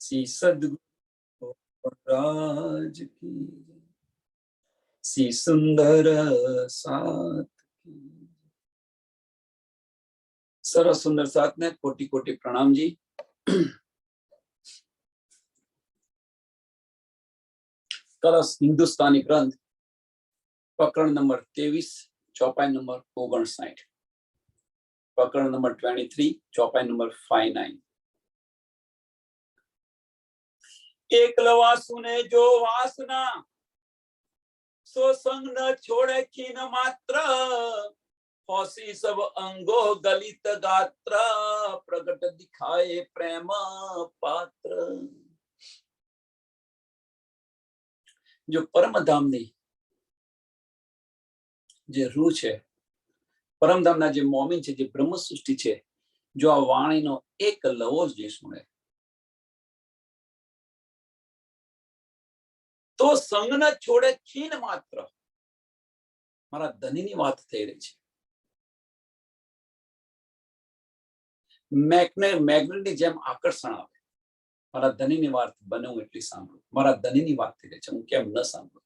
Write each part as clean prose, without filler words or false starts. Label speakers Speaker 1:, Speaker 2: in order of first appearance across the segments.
Speaker 1: श्री सद्गुरु राज की, श्री सुंदर साथ की। सरस सुंदर साथ ने कोटि कोटि प्रणाम जी। कलश हिंदुस्तानी ग्रंथ प्रकरण नंबर 23 चौपाई नंबर 59, प्रकरण नंबर 23 चौपाई नंबर 59। एकलवासु ने जो वासना सो संग न छोड़े खीन मात्र, हौसी सब अंगो गलित गात्र, प्रगट दिखाए प्रेम पात्र। जो परमधाम नी जे रूह छे, परमधामना जे मोमिन छे, जे ब्रह्म सृष्टि छे, जो आ वाणीनो एक लवो ज सुणे तो संग न छोड़े खीन मात्र। मारा धनीनी वात थई रही छे। मैग्नेटनी जेम आकर्षण आवे। मारा धनीनी वात बने हूँ एटली सांभळो। मारा धनीनी वात थई रही छे, हूँ केम न सांभळो।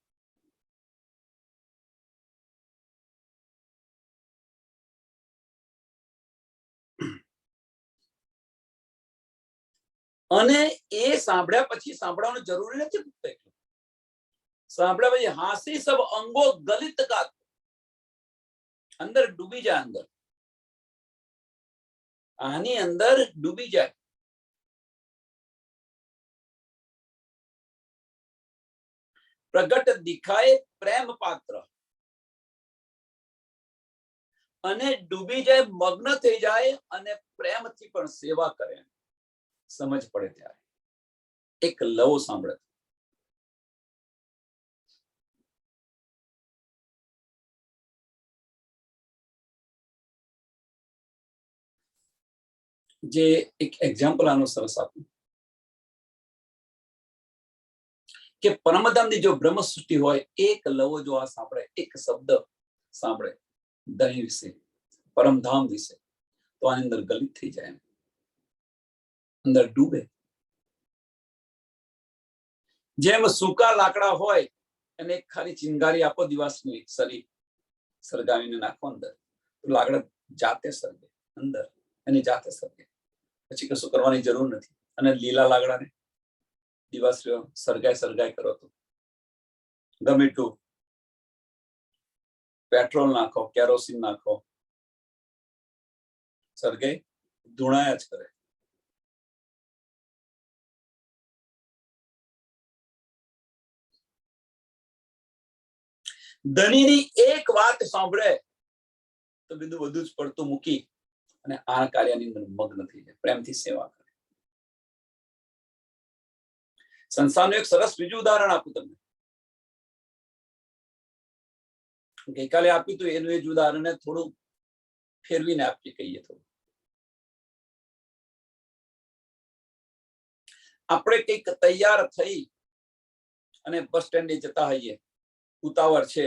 Speaker 1: અને એ સાંભળ્યા પછી સાંભળવાનું જરૂરી નથી પૂછતા એટલું સાંભળ્યા પછી હાસી સબ અંગો ગલિત ગાત અંદર ડૂબી જાય અંદર આની અંદર ડૂબી જાય પ્રગટ દિખાય પ્રેમ પાત્ર અને ડૂબી જાય મગ્ન થઈ જાય અને પ્રેમથી પણ સેવા કરે સમજ પડે ત્યારે એક લવો સાંભળે જે એક એક્ઝામ્પલ આનો સરસ આપું કે પરમધામની જો બ્રહ્મ સૃષ્ટિ હોય એક લવો જો આ સાંભળે એક શબ્દ સાંભળે ધણી વિશે પરમધામ વિશે તો આની અંદર ગલિત થઈ જાય અંદર ડૂબે જેમ સૂકા લાકડા હોય અને ખાલી ચિંગારી આપો દિવસની સરી સળગાવીને નાખો અંદર તો લાકડા જાતે સળગે અંદર એની જાતે સળગે પછી કશું કરવાની જરૂર નથી અને લીલા લાકડાને દિવસ સળગાય કરો તો ગમે એટલું પેટ્રોલ નાખો કેરોસીન નાખો સળગે ધૂણાયા જ કરે ધણીની એક વાત સાંભળે તો બીજું બધું જ પડતું મૂકી અને આ કાર્યની અંદર મગ્ન થઈ જાય પ્રેમથી સેવા કરે સંસારનું એક સરસ બીજું ઉદાહરણ આપું તમને ગઈકાલે આપ્યું હતું એનું એ જ ઉદાહરણ થોડું ફેરવીને આપીએ કહીએ તો આપણે કંઈક તૈયાર થઈ અને બસ સ્ટેન્ડે જતા હોઈએ ઉતાવળ છે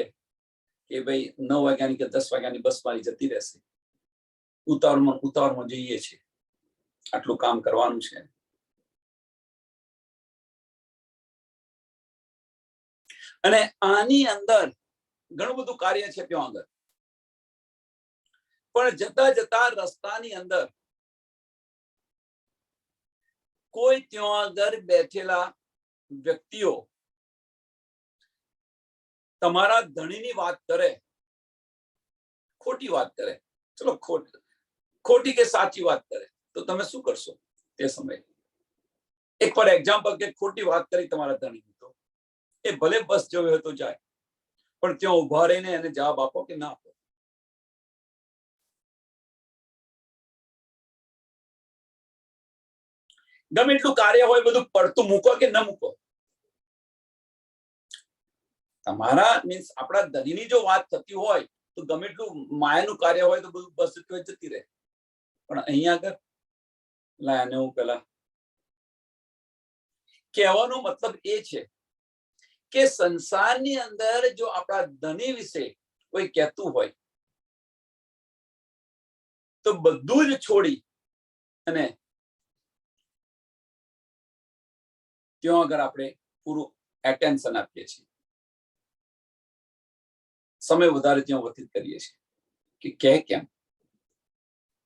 Speaker 1: કે ભાઈ 9 વાગ્યાની કે 10 વાગ્યાની બસ મારી જતી રહેશે ઉતાવળમાં જઈએ છીએ આટલું કામ કરવાનું છે અને આની અંદર ઘણું બધું કાર્ય છે ત્યાં આગળ પણ જતા જતા રસ્તાની અંદર કોઈ ત્યાં આગળ બેઠેલા વ્યક્તિઓ તમારા ધણીની વાત કરે ખોટી વાત કરે ચલો ખોટી કે સાચી વાત કરે તો તમે શું કરશો તે સમયે એક ફોર એક્ઝામ્પલ કે ખોટી વાત કરી તમારા ધણીની તો એ ભલે બસ જવી હોય તો જાય પણ ત્યાં ઉભા રહીને એને જવાબ આપો કે ના આપો ગમે એટલું કાર્ય હોય બધું પડતું મૂકો કે ન મૂકો તમારા મીન્સ આપણા ધણીની જો વાત થતી હોય તો ગમે એટલું માયાનું કાર્ય હોય તો બધું બસ જતી રહે પણ અહીંયા આગળ લાને હું પેલા કહેવાનો મતલબ એ છે કે સંસારની અંદર જો આપણા ધણી વિશે કોઈ કહેતું હોય તો બધું જ છોડી અને ત્યાં આગળ આપણે પૂરું એટેન્શન આપીએ છીએ, સમય વધારે ત્યાં વ્યતીત કરીએ છીએ કે કેમ?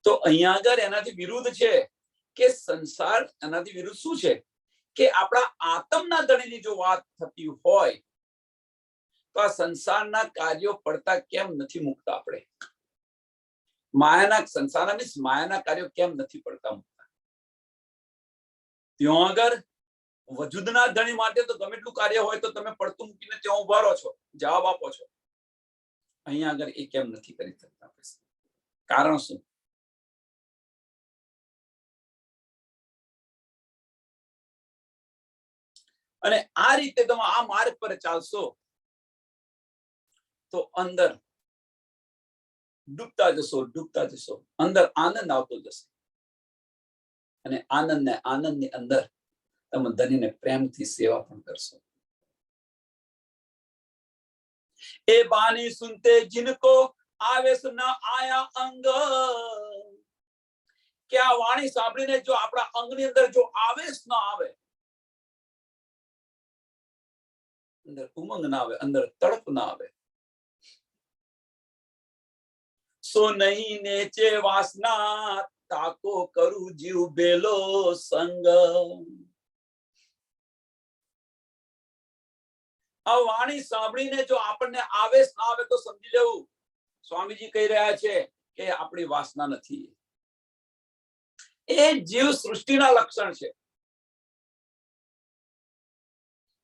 Speaker 1: તો અહીંયા આગળ એનાથી વિરુદ્ધ છે કે સંસાર એનાથી વિરુદ્ધ શું છે કે આપણા આત્મના ધણીની જો વાત થતી હોય તો આ સંસારના કાર્યો પડતા કેમ નથી મૂકતા? આપણે માયાના સંસારના મીન્સ માયાના કાર્યો કેમ નથી પડતા મૂકતા? ત્યાં આગળ વજૂદના ધણી માટે તો ગમે એટલું કાર્ય હોય તો તમે પડતું મૂકીને ત્યાં ઉભા રહો છો, જવાબ આપો છો. અહીંયા આગળ એ કેમ નથી કરી શકતા? કારણ શું? અને આ રીતે તમે આ માર્ગ પર ચાલશો તો અંદર ડૂબતા જશો, અંદર આનંદ આવતો જશે. અને આનંદની અંદર તમે ધનીને પ્રેમથી સેવા પણ કરશો. એ બાની સુનતે જિनको આવેશ ન આયા અંગ, કે આ વાણી સાંભળીને જો આપણા અંગની અંદર જો આવેશ ન આવે, અંદર ઉમંગ ના આવે, અંદર તડપ ના આવે, સો નહીં નેચે વાસના તાકો કરું જીવ બેલો સંગ. આ વાણી સાંભળીને જો આપણને આવેશ ના આવે તો સમજી લેવું સ્વામીજી કહી રહ્યા છે કે આપણી વાસના નથી. એ જીવ સૃષ્ટિના લક્ષણ છે.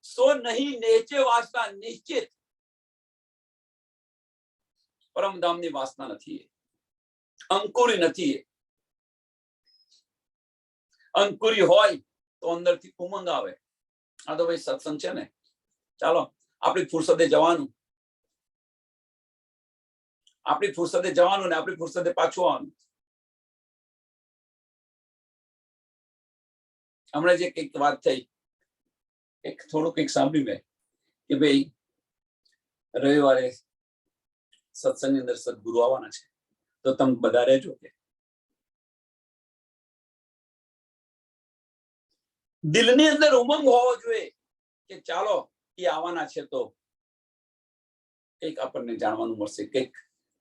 Speaker 1: સો નહીં નેચે વાસના, નિશ્ચિત પરમધામની વાસના નથી, અંકુરી નથી. અંકુરી હોય તો અંદરથી ઉમંગ આવે. આ તો ભાઈ સત્સંગ છે ને, ચાલો આપણી ફુરસદે જવાનું, આપણી ફુરસદે જવાનું ને આપણી ફુરસદે પાછું આવવાનું. હમણાં જે કઈક વાત થઈ, એક થોડું કઈક સાંભળ્યું મેં કે ભાઈ રવિવારે સત્સંગની અંદર સદગુરુ આવવાના છે તો તમે બધા રહેજો. કે દિલની અંદર ઉમંગ હોવો જોઈએ કે ચાલો એ આવવાના છે તો કંઈક આપણને જાણવાનું મળશે, કંઈક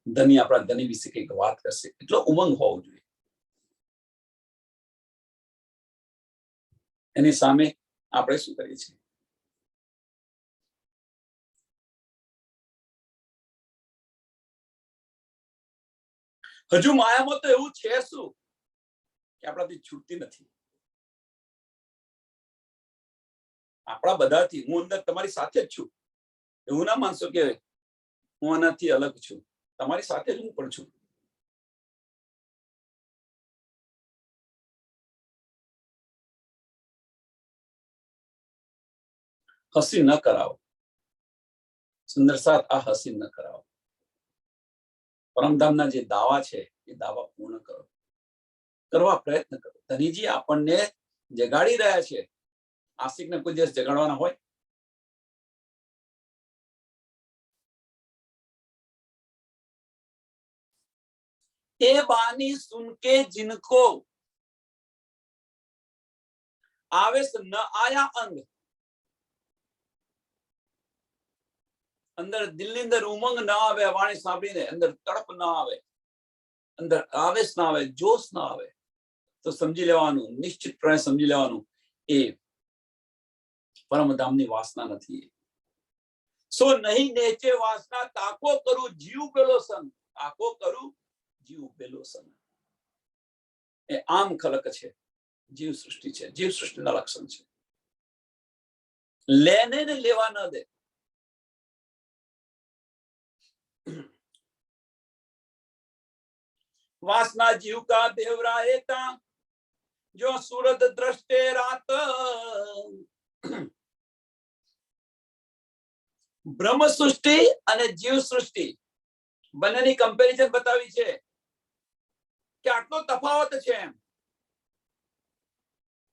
Speaker 1: ધની આપણા ધની વિશે કંઈક વાત કરશે, એટલો ઉમંગ હોવો જોઈએ. એની સામે આપણે શું કરીએ છીએ? હજુ માયામાં તો એવું છે શું કે આપણાથી છૂટતી નથી. આપણા બધાથી, હું અંદર તમારી સાથે જ છું. એવું ના માનશો કે હું આનાથી અલગ છું, તમારી સાથે જ હું પણ છું. હસી ન કરાવો સુંદર સાથ, આ હસી ન કરાવો. પરમધામના જે દાવા છે એ દાવા પૂર્ણ કરો, કરવા પ્રયત્ન કરો. ધનીજી આપણને જગાડી રહ્યા છે. આશિકને કોઈ દિવસ જગાડવાના હોય? એ બાની સુનકે જિनको આવેશ ન આયા અંગ, અંદર દિલની અંદર ઉમંગ ના આવે, વાણી સાંભળીને અંદર તડપ ના આવે, અંદર આવેશ ના આવે, જોશ ના આવે, તો સમજી લેવાનું, નિશ્ચિતપણે સમજી લેવાનું એ પરમધામની વાસના નથી. સો નહીં નેચે વાસના તાકો કરું જીવ પેલો સંગ, તાકો કરું જીવ પેલો સંગ. એ આમ ખલક છે, જીવ સૃષ્ટિ છે, જીવ સૃષ્ટિના લક્ષણ છે. લેને ને લેવા ન દે. वासना जीव का देवराएता जो सूरत दृष्टे रात. બ્રહ્મ સૃષ્ટિ અને જીવ સૃષ્ટિ બંનેની કમ્પેરિઝન બતાવી છે કે આટલો તફાવત છે. એમ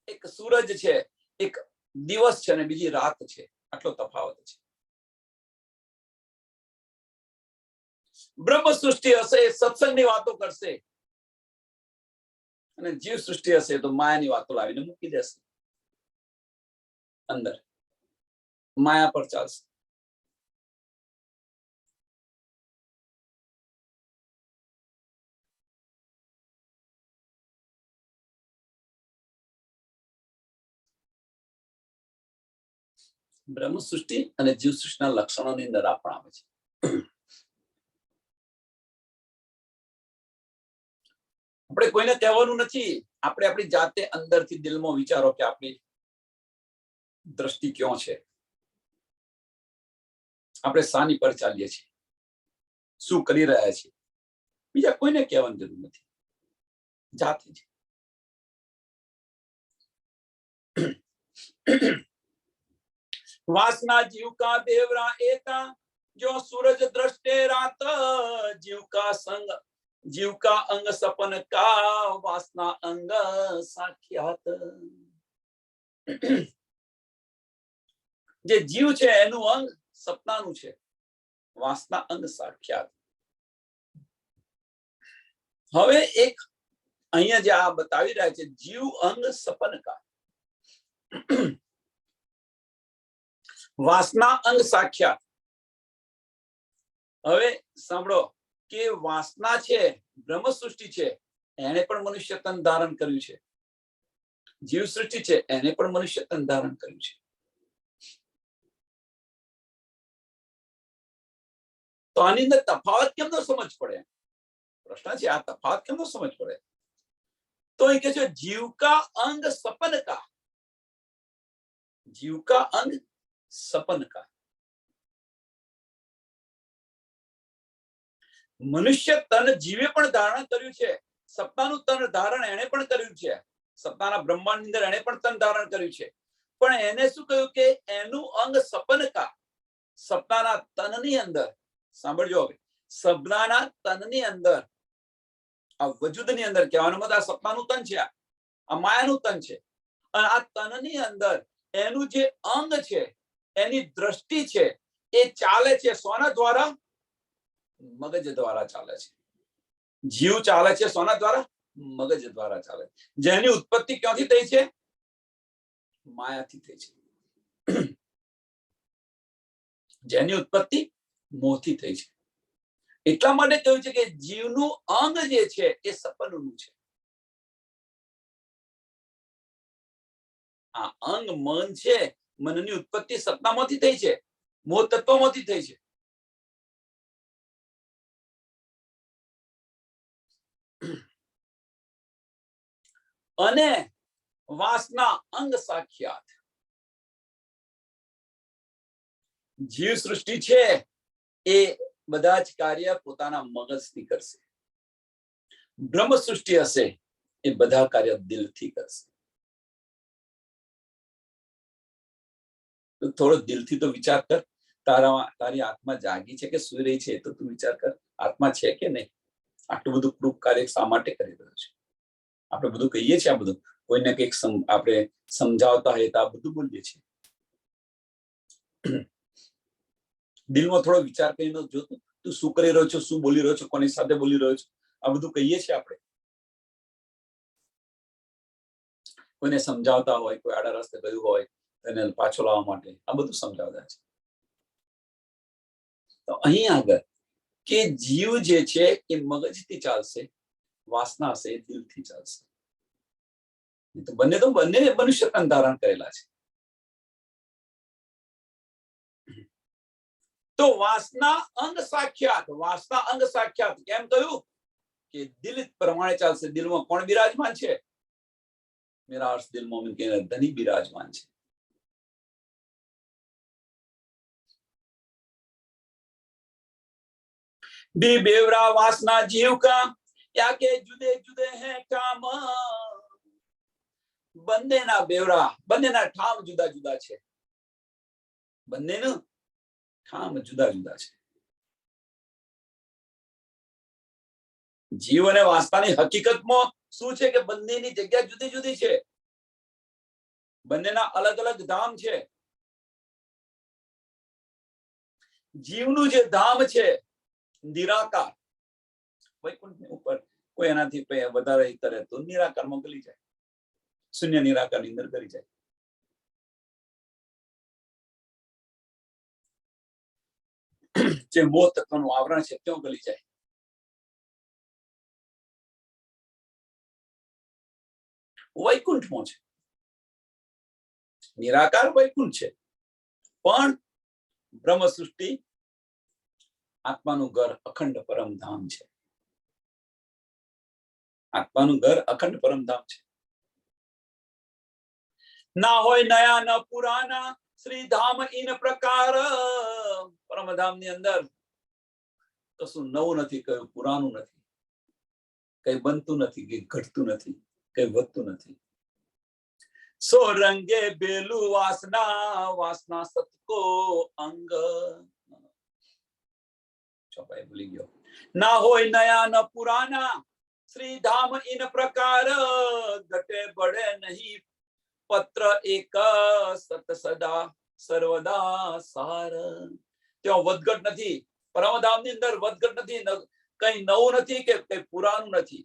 Speaker 1: એક સૂરજ છે, એક દિવસ છે અને બીજી રાત છે, આટલો તફાવત છે. બ્રહ્મ સૃષ્ટિ હશે સત્સંગની વાતો કરશે અને જીવ સૃષ્ટિ હશે તો માયાની વાતો લાવીને મૂકી દેશે. અંદર માયા પર ચાલશે. બ્રહ્મ સૃષ્ટિ અને જીવ સૃષ્ટિના લક્ષણોની અંદર આ પણ આવે છે. આપણે કોઈને કહેવાનું નથી, આપણે આપણી જાતે અંદરથી દિલમાં વિચારો કે આપણી દ્રષ્ટિ ક્યાં છે, આપણે શાની પર ચાલીએ છીએ, શું કરી રહ્યા છીએ. બીજા કોઈને કહેવાની જરૂર નથી, જાતે જ. वासना जीव का देवरा एका जो सूरज दृष्टे रात जीव का संग जीव का अंग सपन का वासना अंग साख्यात. જે જીવ છે એનું અંગ સપનાનું છે, વાસના અંગ સાખ્યાત. હવે એક અહીંયા જે આ બતાવી રહ્યા છે જીવ અંગ સપન કા, વાસના અંગ સાખ્યાત. હવે સાંભળો કે વાસના છે, બ્રહ્મ સૃષ્ટિ છે, એને પણ મનુષ્ય તન ધારણ કર્યું છે. જીવ સૃષ્ટિ છે એને પણ મનુષ્ય તન ધારણ કર્યું છે. તો આની અંદર તફાવત કેમ ન સમજ પડે? પ્રશ્ન છે, આ તફાવત કેમ ન સમજ પડે? તો એ કે છે જીવ કા અંગ સપન કા, જીવ કા અંગ સપન કા. મનુષ્ય તન જીવે પણ ધારણ કર્યું છે, સપનાનું તન ધારણ એને પણ કર્યું છે, સપનાના બ્રહ્માંડ ની અંદર એને પણ તન ધારણ કર્યું છે. પણ એને શું કહ્યું કે એનું અંગ સપન કા, સપનાના તનની અંદર. સાંભળજો, હવે સપનાના તનની અંદર, આ વજૂદની અંદર કહેવાનો મતલબ આ સપનાનું તન છે, આ માયાનું તન છે. અને આ તનની અંદર એનું જે અંગ છે, એની દ્રષ્ટિ છે, એ ચાલે છે સોના દ્વારા? મગજ દ્વારા ચાલે છે. જીવ ચાલે છે સોના દ્વારા? મગજ દ્વારા ચાલે. જેની ઉત્પત્તિ ક્યાંથી થઈ છે? માયાથી થઈ છે. જેની ઉત્પત્તિ મોહથી થઈ છે. એટલા માટે કહ્યું છે કે જીવનું અંગ જે છે એ સપનનું છે. આ અંગ મન છે, મનની ઉત્પત્તિ સપનામાંથી થઈ છે, મોહ તત્વમાંથી થઈ છે. અને વાસના અંગ સાખ્યાત. જીવ સૃષ્ટિ છે એ બધા જ કાર્ય પોતાના મગજથી કરશે. બ્રહ્મ સૃષ્ટિ હશે એ બધા કાર્ય દિલથી કરશે. થોડો દિલથી તો વિચાર કર, તારી આત્મા જાગી છે કે સુઈ રહી છે? તો તું વિચાર કર, આત્મા છે કે નહીં? આટલું બધું ક્રૂપ કાર્ય શા માટે કરી રહ્યો છે? આપણે બધું કહીએ છીએ, આ બધું કોઈને કંઈક આપણે સમજાવતા હોય તો આ બધું બોલીએ છીએ. દિલમાં થોડો વિચાર કરીને જો તું શું કરી રહ્યો છો, શું બોલી રહ્યો છો, કોની સાથે બોલી રહ્યો છો. આ બધું કહીએ છીએ આપણે. કોઈને સમજાવતા હોય, કોઈ આડા રસ્તે ગયું હોય એને પાછો લાવવા માટે આ બધું સમજાવતા છે. તો અહીં આગળ કે જીવ જે છે એ મગજથી ચાલશે, વાસના હશે એ દિલથી ચાલશે. બંને મનુષ્ય તન ધારણ કરેલા છે. તો વાસના અંગ સાખ્યાત, વાસના અંગ સાખ્યાત કેમ કહ્યું? કે દિલ પ્રમાણે ચાલશે. દિલમાં કોણ બિરાજમાન છે? મેરા અર્થ દિલ મોમિન કે ધની બિરાજમાન છે. બી બેવરા વાસના જીવ કા યા કે જુદે જુદે હે કામ. બંનેના બેવરા, બંનેના ઠામ જુદા જુદા છે. બંનેનું ઠામ જુદા જુદા છે. જીવ અને વાસનાની હકીકતમાં શું છે કે બંનેની જગ્યા જુદી જુદી છે. બંનેના અલગ અલગ ધામ છે. જીવનું જે ધામ છે નિરાકાર, વૈકુંઠની ઉપર, કોઈ એનાથી વધારે કરે તો નિરાકારમાં ગલી જાય, શૂન્ય નિરાકારની અંદર કરી જાય. જે મોહ તત્વનું આવરણ છે ત્યાં ગલી જાય. વૈકુંઠમાં છે, નિરાકાર વૈકુંઠ છે, પણ બ્રહ્મ સૃષ્ટિ આત્માનું ઘર અખંડ પરમધામ છે. આત્માનું ઘર અખંડ પરમધામ છે. ના હોય નયા ન પુરાના શ્રી ધામ ઇન પ્રકાર. પરમધામ ની અંદર કશું નવું નથી, કયું પુરાનું નથી, કઈ બનતું નથી, કઈ ઘટતું નથી, કઈ વધતું નથી. સો રંગે બેલુ વાસના, વાસના સતકો અંગ. ચોપાઈ ભૂલી ગયો. ના હોય નયા ન પુરાના શ્રી ધામ ઇન પ્રકાર. ઘટે બળે નહીં પત્ર એક સત સદા સર્વદા સાર. ત્યાં વધઘટ નથી, પરમધામ ની અંદર વધઘટ નથી, કઈ નવું નથી કે કઈ પુરાનું નથી.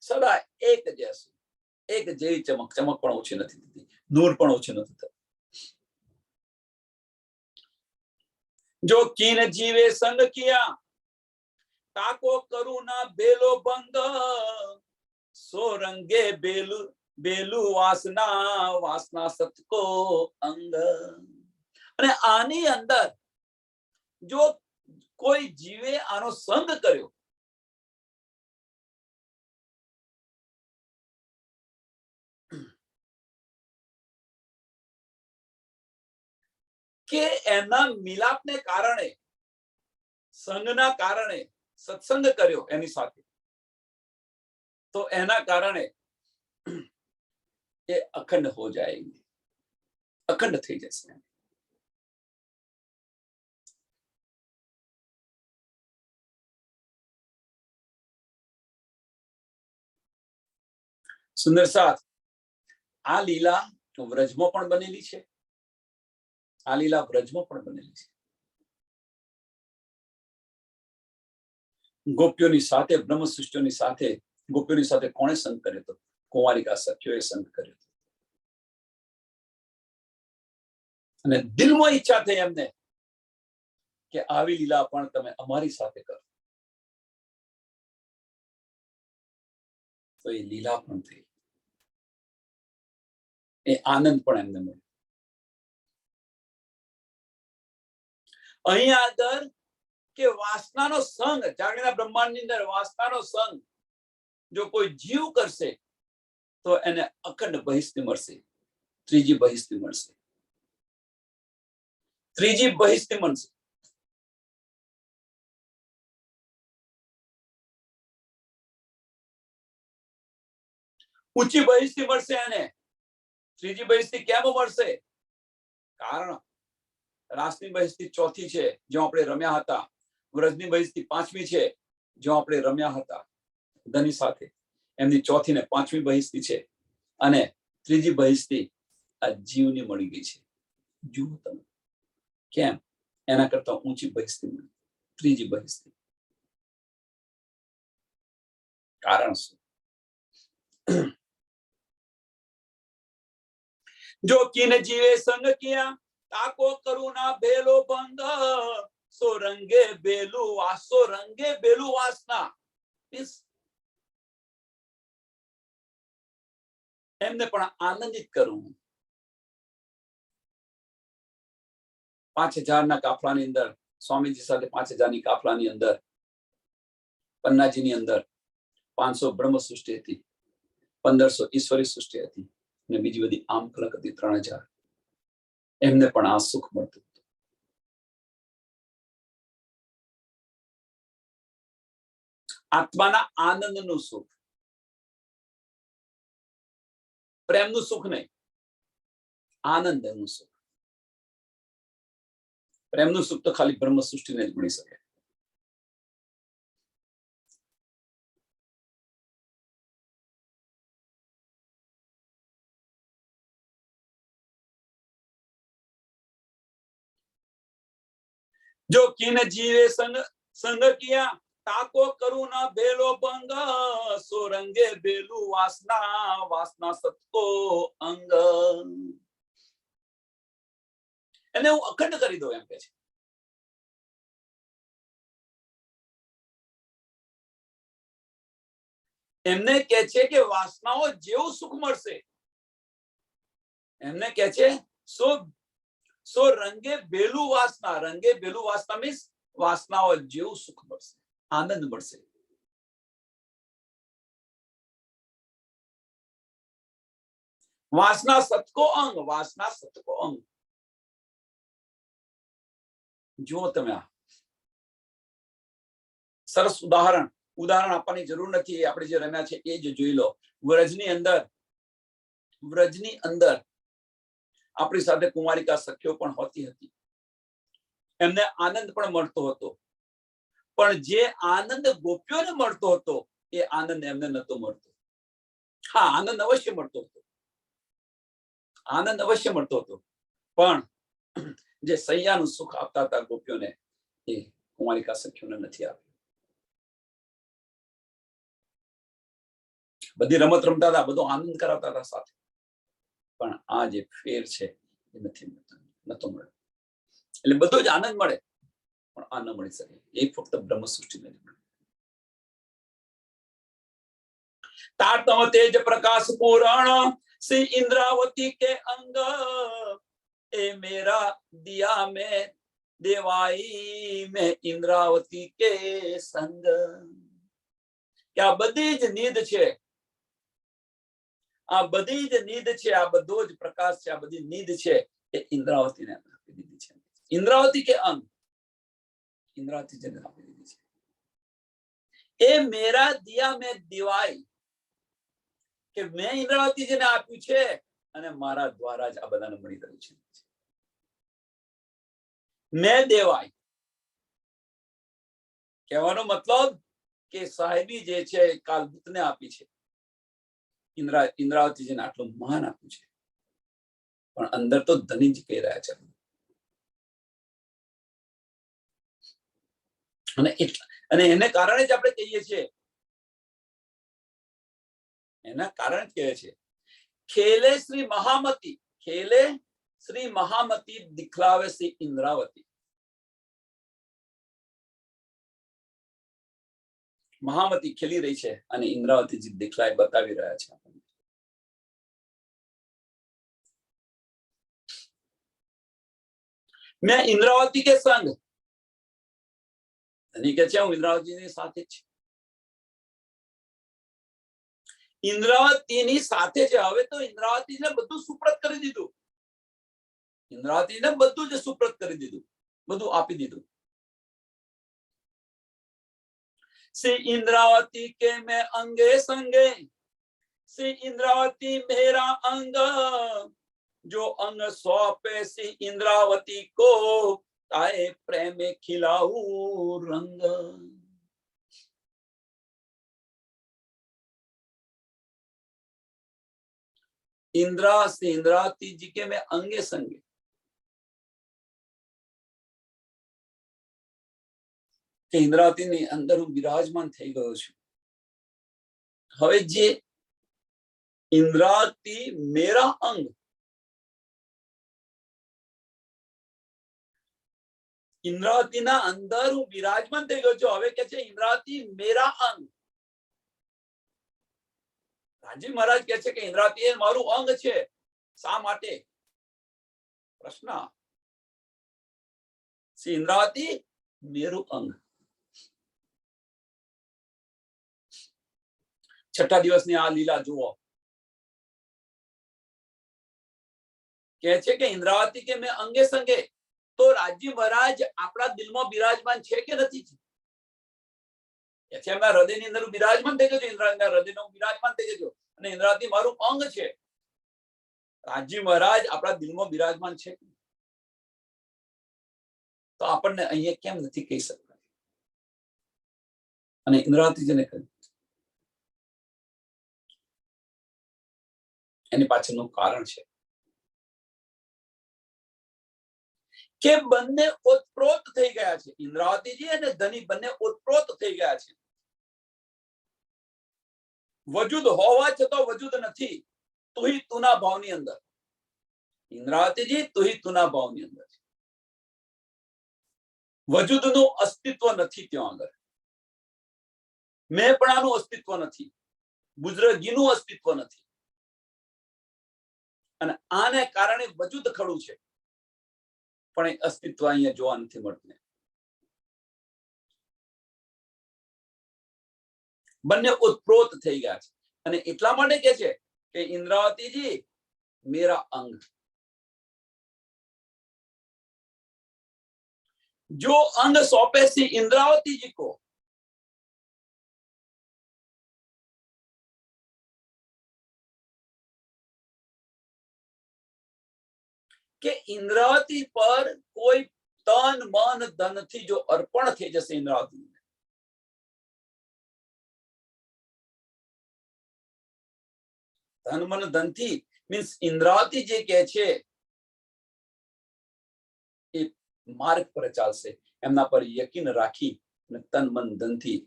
Speaker 1: સદા એક જૈસું, એક જેવી ચમક. ચમક પણ ઓછી નથી થતી, નૂર પણ ઓછી નથી થતી. જો કીન જીવે સંગ કિયા તાકો કરુણા બેલો બંધ. સો રંગે બેલુ બેલુ વાસના, વાસના સતકો અંગ. અને આની અંદર જો કોઈ જીવે આનો સંગ કર્યો, કે એના મિલાપને કારણે, સંગના કારણે સત્સંગ કર્યો એની સાથે, તો એના કારણે એ અખંડ હો જાયગી, અખંડ થઈ જશે. સુંદર સાથ, આ લીલા વ્રજમાં પણ બનેલી છે, આ લીલા વ્રજમાં પણ બનેલી છે. ગોપીઓની સાથે, બ્રહ્મ સૃષ્ટિઓની સાથે, ગોપીઓની સાથે કોણે સંગ કર્યો હતો? કુંવારિકા સખીઓએ સંગ કર્યો હતો. અને દિલમાં ઈચ્છા થઈ એમને કે આવી લીલા પણ તમે અમારી સાથે કરો, તો એ લીલા પણ થઈ, એ આનંદ પણ એમને મળ્યો. અહીં આગળ કે વાસનાનો સંગ, જાગેલા બ્રહ્માંડની અંદર વાસનાનો સંગ જો કોઈ જીવ કરશે તો એને અખંડ બહિષ્ઠ મળશે, ત્રીજી બહિષ્ઠ મળશે, ત્રીજી બહિષ્ઠ મળશે. ઊંચી બહિષ્ઠ મળશે એને. ત્રીજી બહિષ્ઠ કેમ મળશે? કારણ રાસની બહિષ્ઠ ચોથી છે, જો આપણે રમ્યા હતા. વ્રજની બહિષ્ઠ પાંચમી છે, જો આપણે રમ્યા હતા ધની સાથે. એમની ચોથી ને પાંચમી બહિષ્ઠ છે, અને ત્રીજી બહિષ્ઠ આ જીવની મળી ગઈ છે. જુઓ તમે કેમ એના કરતા ઊંચી બહિષ્ઠ મળી, ત્રીજી બહિષ્ઠ. કારણ શું? જો કિને જીવે સંગ કિયા તાકો કરુણા બેલો બંધ. સો રંગે બેલુ વાસો, રંગે બેલુ વાસના. એમને પણ આનંદિત કરવું. 5000 ના કાફલાની અંદર, સ્વામીજી સાથે 5000 ની કાફલાની અંદર, પન્નાજીની અંદર 500 બ્રહ્મ સૃષ્ટિ હતી, 1500 ઈશ્વરી સૃષ્ટિ હતી, અને બીજી બધી આમ કલક હતી 3000. એમને પણ આ સુખ મળતું. આત્માના આનંદનું સુખ, પ્રેમનું સુખ નહીં, આનંદનું સુખ. પ્રેમનું સુખ તો ખાલી બ્રહ્મ સૃષ્ટિને જ મળી શકે. જો કિન જીવે સંગ સંગ કિયા તાકો કરુણા બેલો બંગ. સો રંગે બેલું વાસના, વાસના સતકો અંગ. એને હું અખંડ કરી દઉં એમ કે છે. એમને કે છે કે વાસનાઓ જેવું સુખ મળશે, એમને કે છે સો રંગે બેલું વાસના. રંગે બેલું વાસના મીન્સ વાસનાઓ જેવું સુખ મળશે, આનંદ મળશે. વાસના સતકો અંગ, વાસના સતકો અંગ. જુઓ તમે આ સરસ ઉદાહરણ આપવાની જરૂર નથી, આપણે જે રમ્યા છે એ જ જોઈ લો. વ્રજની અંદર આપણી સાથે કુમારિકા સખીઓ પણ હોતી હતી, એમને આનંદ પણ મળતો હતો, પણ જે આનંદ ગોપીઓને મળતો હતો એ આનંદ એમને નતો મળતો. હા, આનંદ અવશ્ય મળતો હતો, પણ જે સૈયાનું સુખ આપતા હતા ગોપીઓને એ કુમારિકા સખીઓને નથી આપ્યું. બધી રમત રમતા હતા, બધો આનંદ કરાવતા હતા સાથે, પણ આ જે ફેર છે એ નતો મળે. એટલે બધો જ આનંદ મળે પણ આ ન મળી શકે, એ ફક્ત બ્રહ્મ સૃષ્ટિને જ મળે. तारतम तेज प्रकाश पूरण श्री इंद्रावती के अंग, ए मेरा दिया में देवाई में इंद्रावती के संग. કે આ બધી જ નીંદ છે, આ બધી જ નીંદ છે, આ બધો જ પ્રકાશ છે, આ બધી નીંદ છે એ ઇન્દ્રાવતીને આપી દીધી છે. ઇન્દ્રાવતી કે અંગ, ઇન્દ્રાવતી જેને આપી દીધી છે. એ મેરા દિયા મેં દિવાઈ, કે મેં ઇન્દ્રાવતીજીને આપ્યું છે અને મારા દ્વારા જ આ બધાને મળી રહ્યું છે. મેં દેવાય કહેવાનો મતલબ કે સાહેબી જે છે કાલભૂતને આપી છે, ઇન્દ્રાવતીજીને આટલું માન આપ્યું છે, પણ અંદર તો ધની જ કહી રહ્યા છે. અને એને કારણે જ આપણે કહીએ છીએ, એના કારણ કહે છે ખેલે શ્રી મહામતી, ખેલે શ્રી મહામતી દિખલાવે શ્રી ઇન્દ્રાવતી. મહામતી ખેલી રહી છે અને ઇન્દ્રાવતીજી દિખલાય બતાવી રહ્યા છે. મેં ઇન્દ્રાવતી કે સંગ, ધની કે છે હું ઇન્દ્રાવતીની સાથે જ, ઇન્દ્રાવતીની સાથે છે. હવે તો ઇન્દ્રાવતીને બધું સુપ્રત કરી દીધું, ઇન્દ્રાવતીને બધું જ સુપ્રત કરી દીધું, બધું આપી દીધું. श्री इंद्रावती के मैं अंगे संगे, श्री इंद्रावती मेरा अंग, जो अंग सौंपे श्री इंद्रावती को, ताए प्रेम खिलाऊं रंग. श्री इंद्रावती जी के मैं अंगे संगे, કે ઇન્દ્રાવતીની અંદર હું બિરાજમાન થઈ ગયો છું. હવે જે ઇન્દ્રાવતી મેરા અંગ, ઇન્દ્રાવતીના અંદર હું બિરાજમાન થઈ ગયો છું. હવે કે છે ઇન્દ્રાવતી મેરા અંગ. રાજી મહારાજ કહે છે કે ઇન્દ્રાવતી એ મારું અંગ છે. શા માટે? પ્રશ્ન. શ્રી ઇન્દ્રાવતી મેરું અંગ. છઠ્ઠા દિવસની આ લીલા જુઓ. કહે છે કે ઇન્દ્રાવતી કે મેં અંગે સંગે, તો રાજી મહારાજ આપણા દિલમાં બિરાજમાન છે કે નથી? એમના હૃદયની અંદર બિરાજમાન થઈ ગયો, ઇન્દ્રાવતીના હૃદયમાં બિરાજમાન થઈ ગયો અને ઇન્દ્રાવતી મારું અંગ છે. રાજી મહારાજ આપણા દિલમાં બિરાજમાન છે, તો આપણને અહીંયા કેમ નથી કહી શકતા? અને ઇન્દ્રાવતીજીને કહ્યું, એની પાછળનું કારણ છે કે બંને ઓતપ્રોત થઈ ગયા છે. ઇન્દ્રાવતીજી અને ધની બંને ઓતપ્રોત થઈ ગયા છે. વજૂદ હોવા છતાં વજૂદ નથી, તુહી તુના ભાવની અંદર. ઇન્દ્રાવતીજી તુહી તુના ભાવની અંદર છે. વજૂદનું અસ્તિત્વ નથી ત્યાં આગળ. મેંપણાનું અસ્તિત્વ નથી, બુજરગીનું અસ્તિત્વ નથી. અને આને કારણે વજૂદ ખડું છે, પણ એ અસ્તિત્વ અહીંયા જોવા નથી મળતું. બંને ઉત્પ્રોત થઈ ગયા છે. અને એટલા માટે કે છે કે ઇન્દ્રાવતીજી મેરા અંગ, जो अंग सौंपे सी इंद्रावती जी को, कि इंद्रावती पर कोई तन मन धन थी जो अर्पण थे, जैसे इंद्रावती ने धन मन धन थी मीन्स इंद्रावती जी के छे ए मार्ग पर चालશે, એમના પર યકીન રાખી અને તન મન ધન થી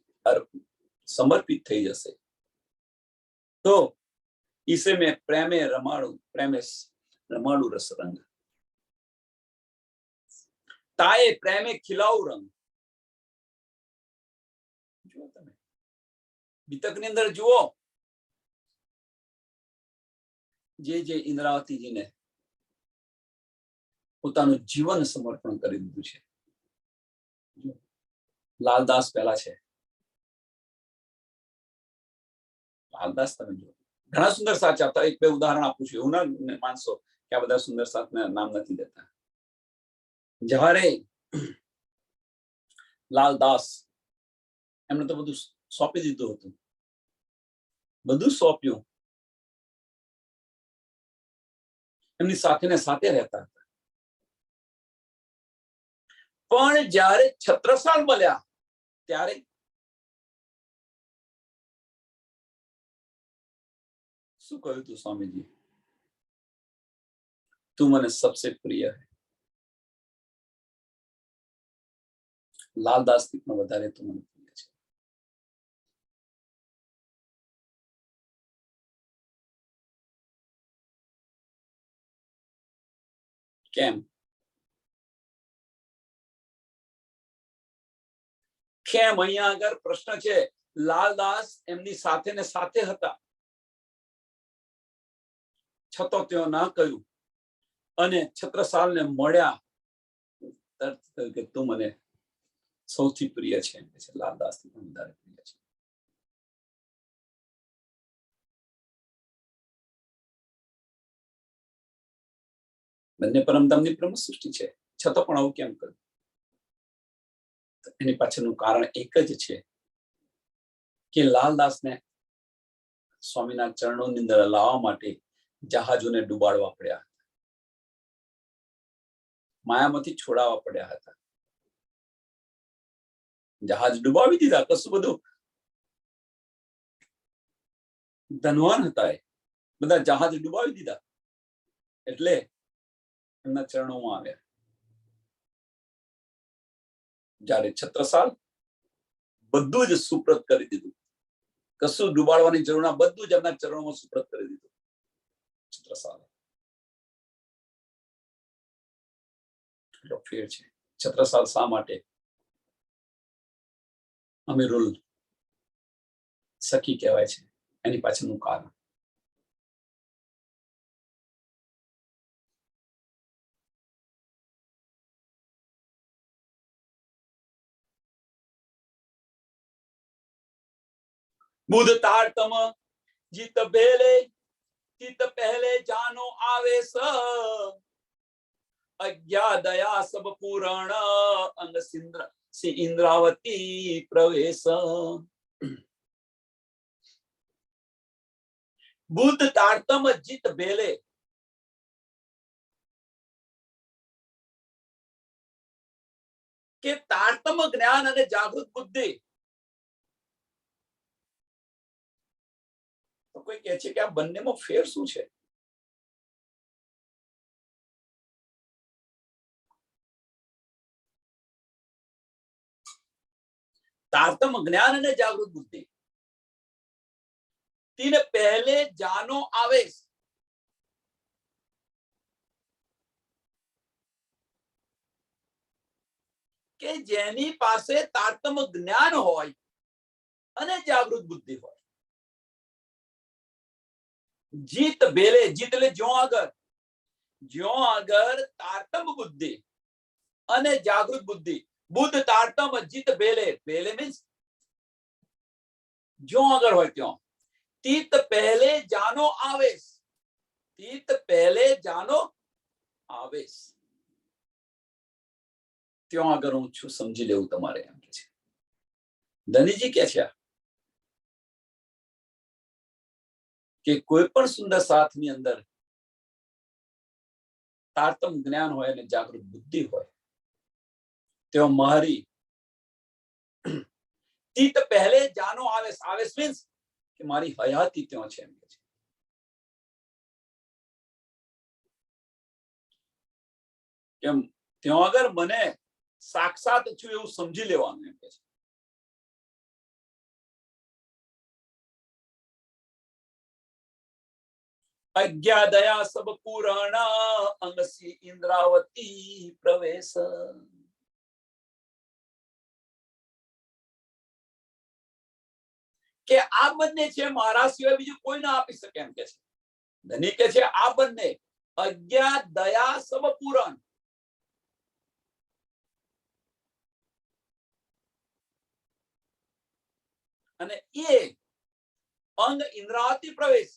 Speaker 1: સમર્પિત થઈ જશે. તો इसे में प्रेमे रमाड़ू, प्रेमे रमाड़ू रस रंग, ताए प्रेमे खिलाऊ रंग. જુઓ તમે બીતકની અંદર જુઓ, જે ઇન્દ્રાવતીજીને પોતાનું જીવન સમર્પણ કરી દીધું છે. લાલદાસ પહેલા છે. લાલદાસ તમે જુઓ, ઘણા સુંદર સાથ આપતા. એક બે ઉદાહરણ આપું છું, એવું ના માનશો કે આ બધા સુંદર સાથને નામ નથી દેતા. જ્યારે લાલદાસ એમને તો બધું સોંપી દીધું હતું, બધું સોંપ્યું, એમની સાથે ને સાથે રહેતા હતા. પણ જ્યારે છત્રસાલ મળ્યા ત્યારે શું કહ્યું તું સ્વામીજી? તું મને સબસે પ્રિય है. લાલદાસ થી પણ વધારે તું મને પ્રિય છે. કેમ? કેમ અહીંયા આગળ પ્રશ્ન છે. લાલદાસ એમની સાથે ને સાથે હતા, છતાં તેઓ ના કહ્યું. અને છત્રસાલને મળ્યા તરત કહ્યું કે તું મને સૌથી પ્રિય છે. લાલદાસ થી પણ વધારે પ્રિય છે. બંને પરમધામની બ્રહ્મ સૃષ્ટિ છે, છતાં પણ આવું કેમ કર્યું? એની પાછળનું કારણ એક જ છે કે લાલદાસને સ્વામીના ચરણોની અંદર લાવવા માટે જહાજોને ડૂબાડવા પડ્યા, માયામાંથી છોડાવવા પડ્યા હતા. જહાજ ડૂબાવી દીધા, કશું બધું ધનવાન હતા, એ બધા જહાજ ડૂબાવી દીધા. એટલે એમના ચરણોમાં આવ્યા. જ્યારે છત્રસાલ બધું જ સુપ્રત કરી દીધું, કશું ડૂબાડવાની જરૂર ના, બધું જ એમના ચરણોમાં સુપ્રત કરી દીધું છત્રસાલ. એટલો ફેર છે. છત્રસાલ શા માટે અમીરુલ સખી કહેવાય છે? એની પાછળનું કારણ બુધ તારતમ જીત ભેલે ચિત પહેલે જાનો આવેશ, અજ્ઞા દયા સબ પૂરણ અંગ સિંદ્ર सी इंद्रावती प्रवेश. बुद्ध तारतम जित बेले, के तारतम ज्ञान અને જાગૃત બુદ્ધિ. તો કોઈ કહે છે કે આ બંનેમાં ફેર શું છે? તારતમ જ્ઞાન અને જાગૃત બુદ્ધિ, તીને પહેલે જાનો આવેશ, કે જેની પાસે તારતમ્ય જ્ઞાન હોય અને જાગૃત બુદ્ધિ હોય. જીત બેલે, જીત એટલે જ્યો આગળ તારતમ્ય બુદ્ધિ અને જાગૃત બુદ્ધિ, બુદ્ધ તારતમ્ય જીત બેલે, બેલે મીન્સ જો આગળ હોય ત્યો. તીત પહેલે જાનો આવેશ, તીત પહેલે જાનો આવેશ, ત્યાં આગળ હું છું સમજી લેવું તમારે, એમ કે છે ધનીજી. કે છે કે કોઈ પણ સુંદર સાથની અંદર તારતમ જ્ઞાન હોય અને જાગૃત બુદ્ધિ હોય, તેઓ મારી તીત પહેલે જાનો આવેશ, આવેશ મીન્સ કે મારી હયાતી ત્યાં છે, એમ કે છે. કેમ ત્યાં આગળ મને સાક્ષાત છું એવું સમજી લેવાનું, એમ કે છે. અજ્ઞા દયા સબ પુરાણ અંગસી ઇન્દ્રાવતી પ્રવેશ. કે આ બંને છે મારા સિવાય બીજું કોઈ ના આપી શકે, એમ કે છે. ધની કે છે આ બંને અજ્ઞા દયા સબ પુરાણ, અને એ અંગ ઇન્દ્રાવતી પ્રવેશ,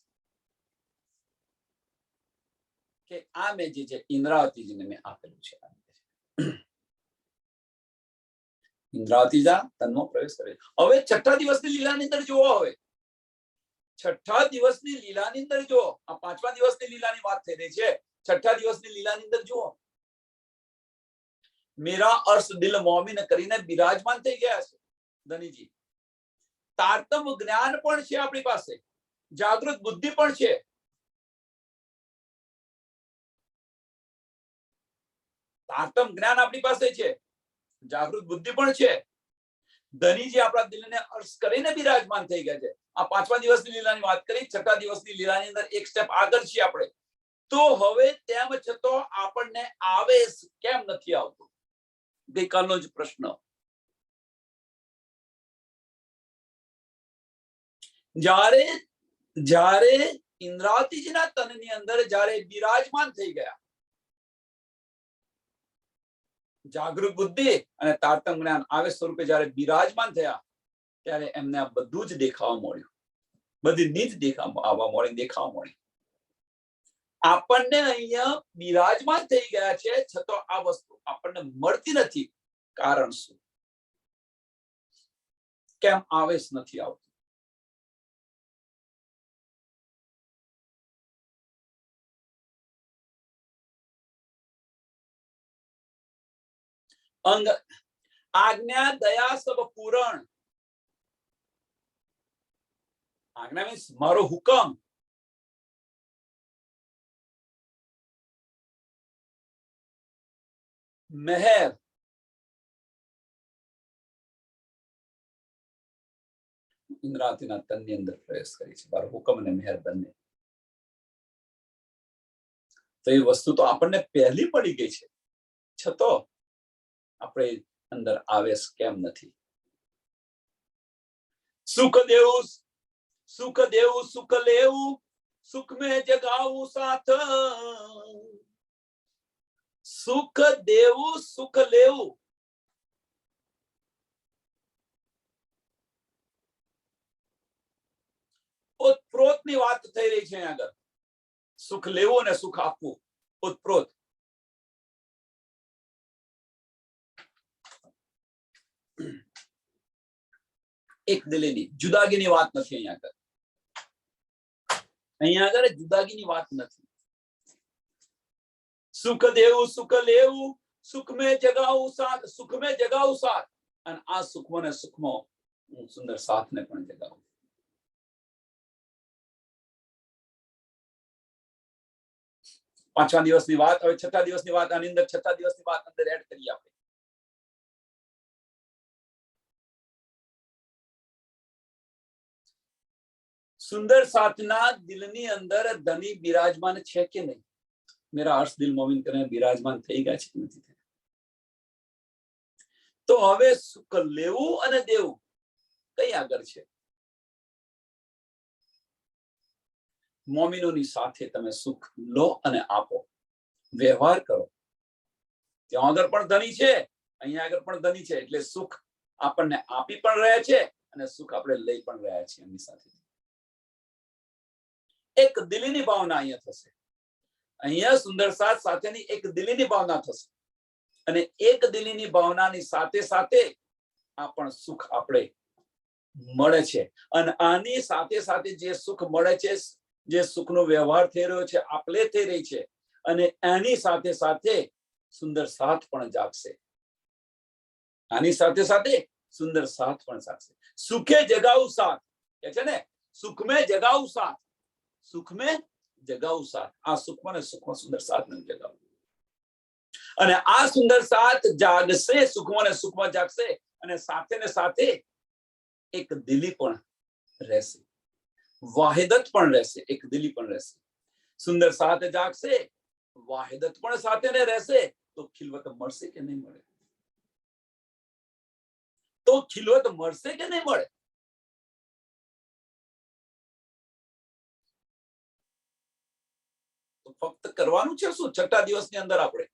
Speaker 1: કે આ મેં જે છે ઇન્દ્રાવતીજીને મેં આપેલું છે. ઇન્દ્રાવતીજા તનમાં પ્રવેશ કરે. હવે છઠ્ઠા દિવસની લીલાની અંદર જોવો, હવે છઠ્ઠા દિવસની લીલાની અંદર જો, આ પાંચમા દિવસની લીલાની વાત થઈ રહી છે, છઠ્ઠા દિવસની લીલાની અંદર જુઓ, મેરા અર્શ દિલ મોમિન કરીને બિરાજમાન થઈ ગયા છે ધનીજી. તારતમ જ્ઞાન પણ છે આપણી પાસે, જાગૃત બુદ્ધિ પણ છે. તારતમ જ્ઞાન આપણી પાસે છે, જાગૃત બુદ્ધિ પણ છે. ધનીજી આપણા દિલને અર્શ કરીને બિરાજમાન થઈ ગયા છે. આ પાંચમા દિવસની લીલાની વાત કરી, છઠ્ઠા દિવસની લીલાની અંદર એક સ્ટેપ આગળ છીએ આપણે. તો હવે તેમ છતાં આપણને આવેશ કેમ નથી આવતો? ગઈકાલનો જ પ્રશ્ન. જ્યારે ઇન્દ્રાવતીજીના તનની અંદર જ્યારે બિરાજમાન થઈ ગયા, જાગૃત બુદ્ધિ અને તારતમ જ્ઞાન આવેશ સ્વરૂપે જ્યારે બિરાજમાન થયા, ત્યારે એમને આ બધું જ દેખાવા મળ્યું, બધી નીચ આવવા મળી, દેખાવા મળી. આપણને અહીંયા બિરાજમાન થઈ ગયા છે, છતાં આ વસ્તુ આપણને મળતી નથી. કારણ શું? કેમ આવેશ નથી આવતો? અંગ આજ્ઞા દયા સબ પૂરણ. આજ્ઞા મીન્સ મારો હુકમ, મહેર, ઇન્દ્રાવતીના તનની અંદર પ્રવેશ કરી છે. મારો હુકમ અને મહેર બંને. તો એ વસ્તુ તો આપણને પહેલી પડી ગઈ છે, છતાં આપણે અંદર આવેશ કેમ નથી? સુખ દેવું સુખ દેવું, સુખ લેવું, સુખ મેં જગાવું સાથ. સુખ દેવું, સુખ લેવું, ઓતપ્રોત ની વાત થઈ રહી છે અહીંયા આગળ. સુખ લેવું અને સુખ આપવું, ઓતપ્રોત. એક દિલેની જુદાગીની વાત નથી અહીંયા આગળ. અહીંયા આગળ જુદાગીની વાત નથી. સુખ દેવું, સુખ લેવું, સુખ મેં જગાવું સાથ, સુખ મેં જગાવું સાથ, અને આ સુખમાં ને સુખમાં હું સુંદર સાથને પણ જગાવું. પાંચમા દિવસની વાત, હવે છઠ્ઠા દિવસની વાત, આની અંદર છઠ્ઠા દિવસની વાત અંદર એડ કરીએ આપણે. સુંદર સાથના દિલની અંદર ધની બિરાજમાન છે કે નહીં? મેરા હર્ષ દિલ મોમિન કરે બિરાજમાન થઈ ગયા છે કે નથી થયા? તો હવે સુખ લેવું અને દેવું કઈ આગળ છે? મોમિનોની સાથે તમે સુખ લો અને આપો, વ્યવહાર કરો. ત્યાં આગળ પણ ધની છે, અહીંયા આગળ પણ ધની છે, એટલે સુખ આપણને આપી પણ રહ્યા છે અને સુખ આપણે લઈ પણ રહ્યા છીએ એમની સાથે. એક દિલીની ભાવના અહીંયા થશે. અહીંયા સુંદર સાથ સાથેની એક દિલીની ભાવના થશે અને એક દિલીની ભાવનાની સાથે સાથે આ પણ સુખ આપણે મળે છે. અને આની સાથે સાથે જે સુખ મળે છે, જે સુખનો વ્યવહાર થઈ રહ્યો છે, આપલે થઈ રહી છે, અને એની સાથે સાથે સુંદર સાથ પણ જાગશે. આની સાથે સાથે સુંદર સાથ પણ જાગશે. સુખે જગાવું સાથ કે છે ને, સુખ में जगाऊ साथ, સુખ में જગાવું સાથ. આ સુખમાં ને સુખમાં સુંદર સાથ ને જગાવું, અને આ સુંદર સાથ જાગશે, સુખમાં ને સુખમાં જાગશે, અને સાથે ને સાથે એક દિલી પણ રહેશે, વાહિદત પણ રહેશે, એક દિલી પણ રહેશે. સુંદર સાથ જાગશે, વાહિદત પણ સાથે ને રહેશે, તો ખિલવત મળશે કે નહીં મળે? તો ખિલવત મળશે કે નહીં મળે? તો ફક્ત કરવાનું છે શું? છઠ્ઠા દિવસની અંદર આપણે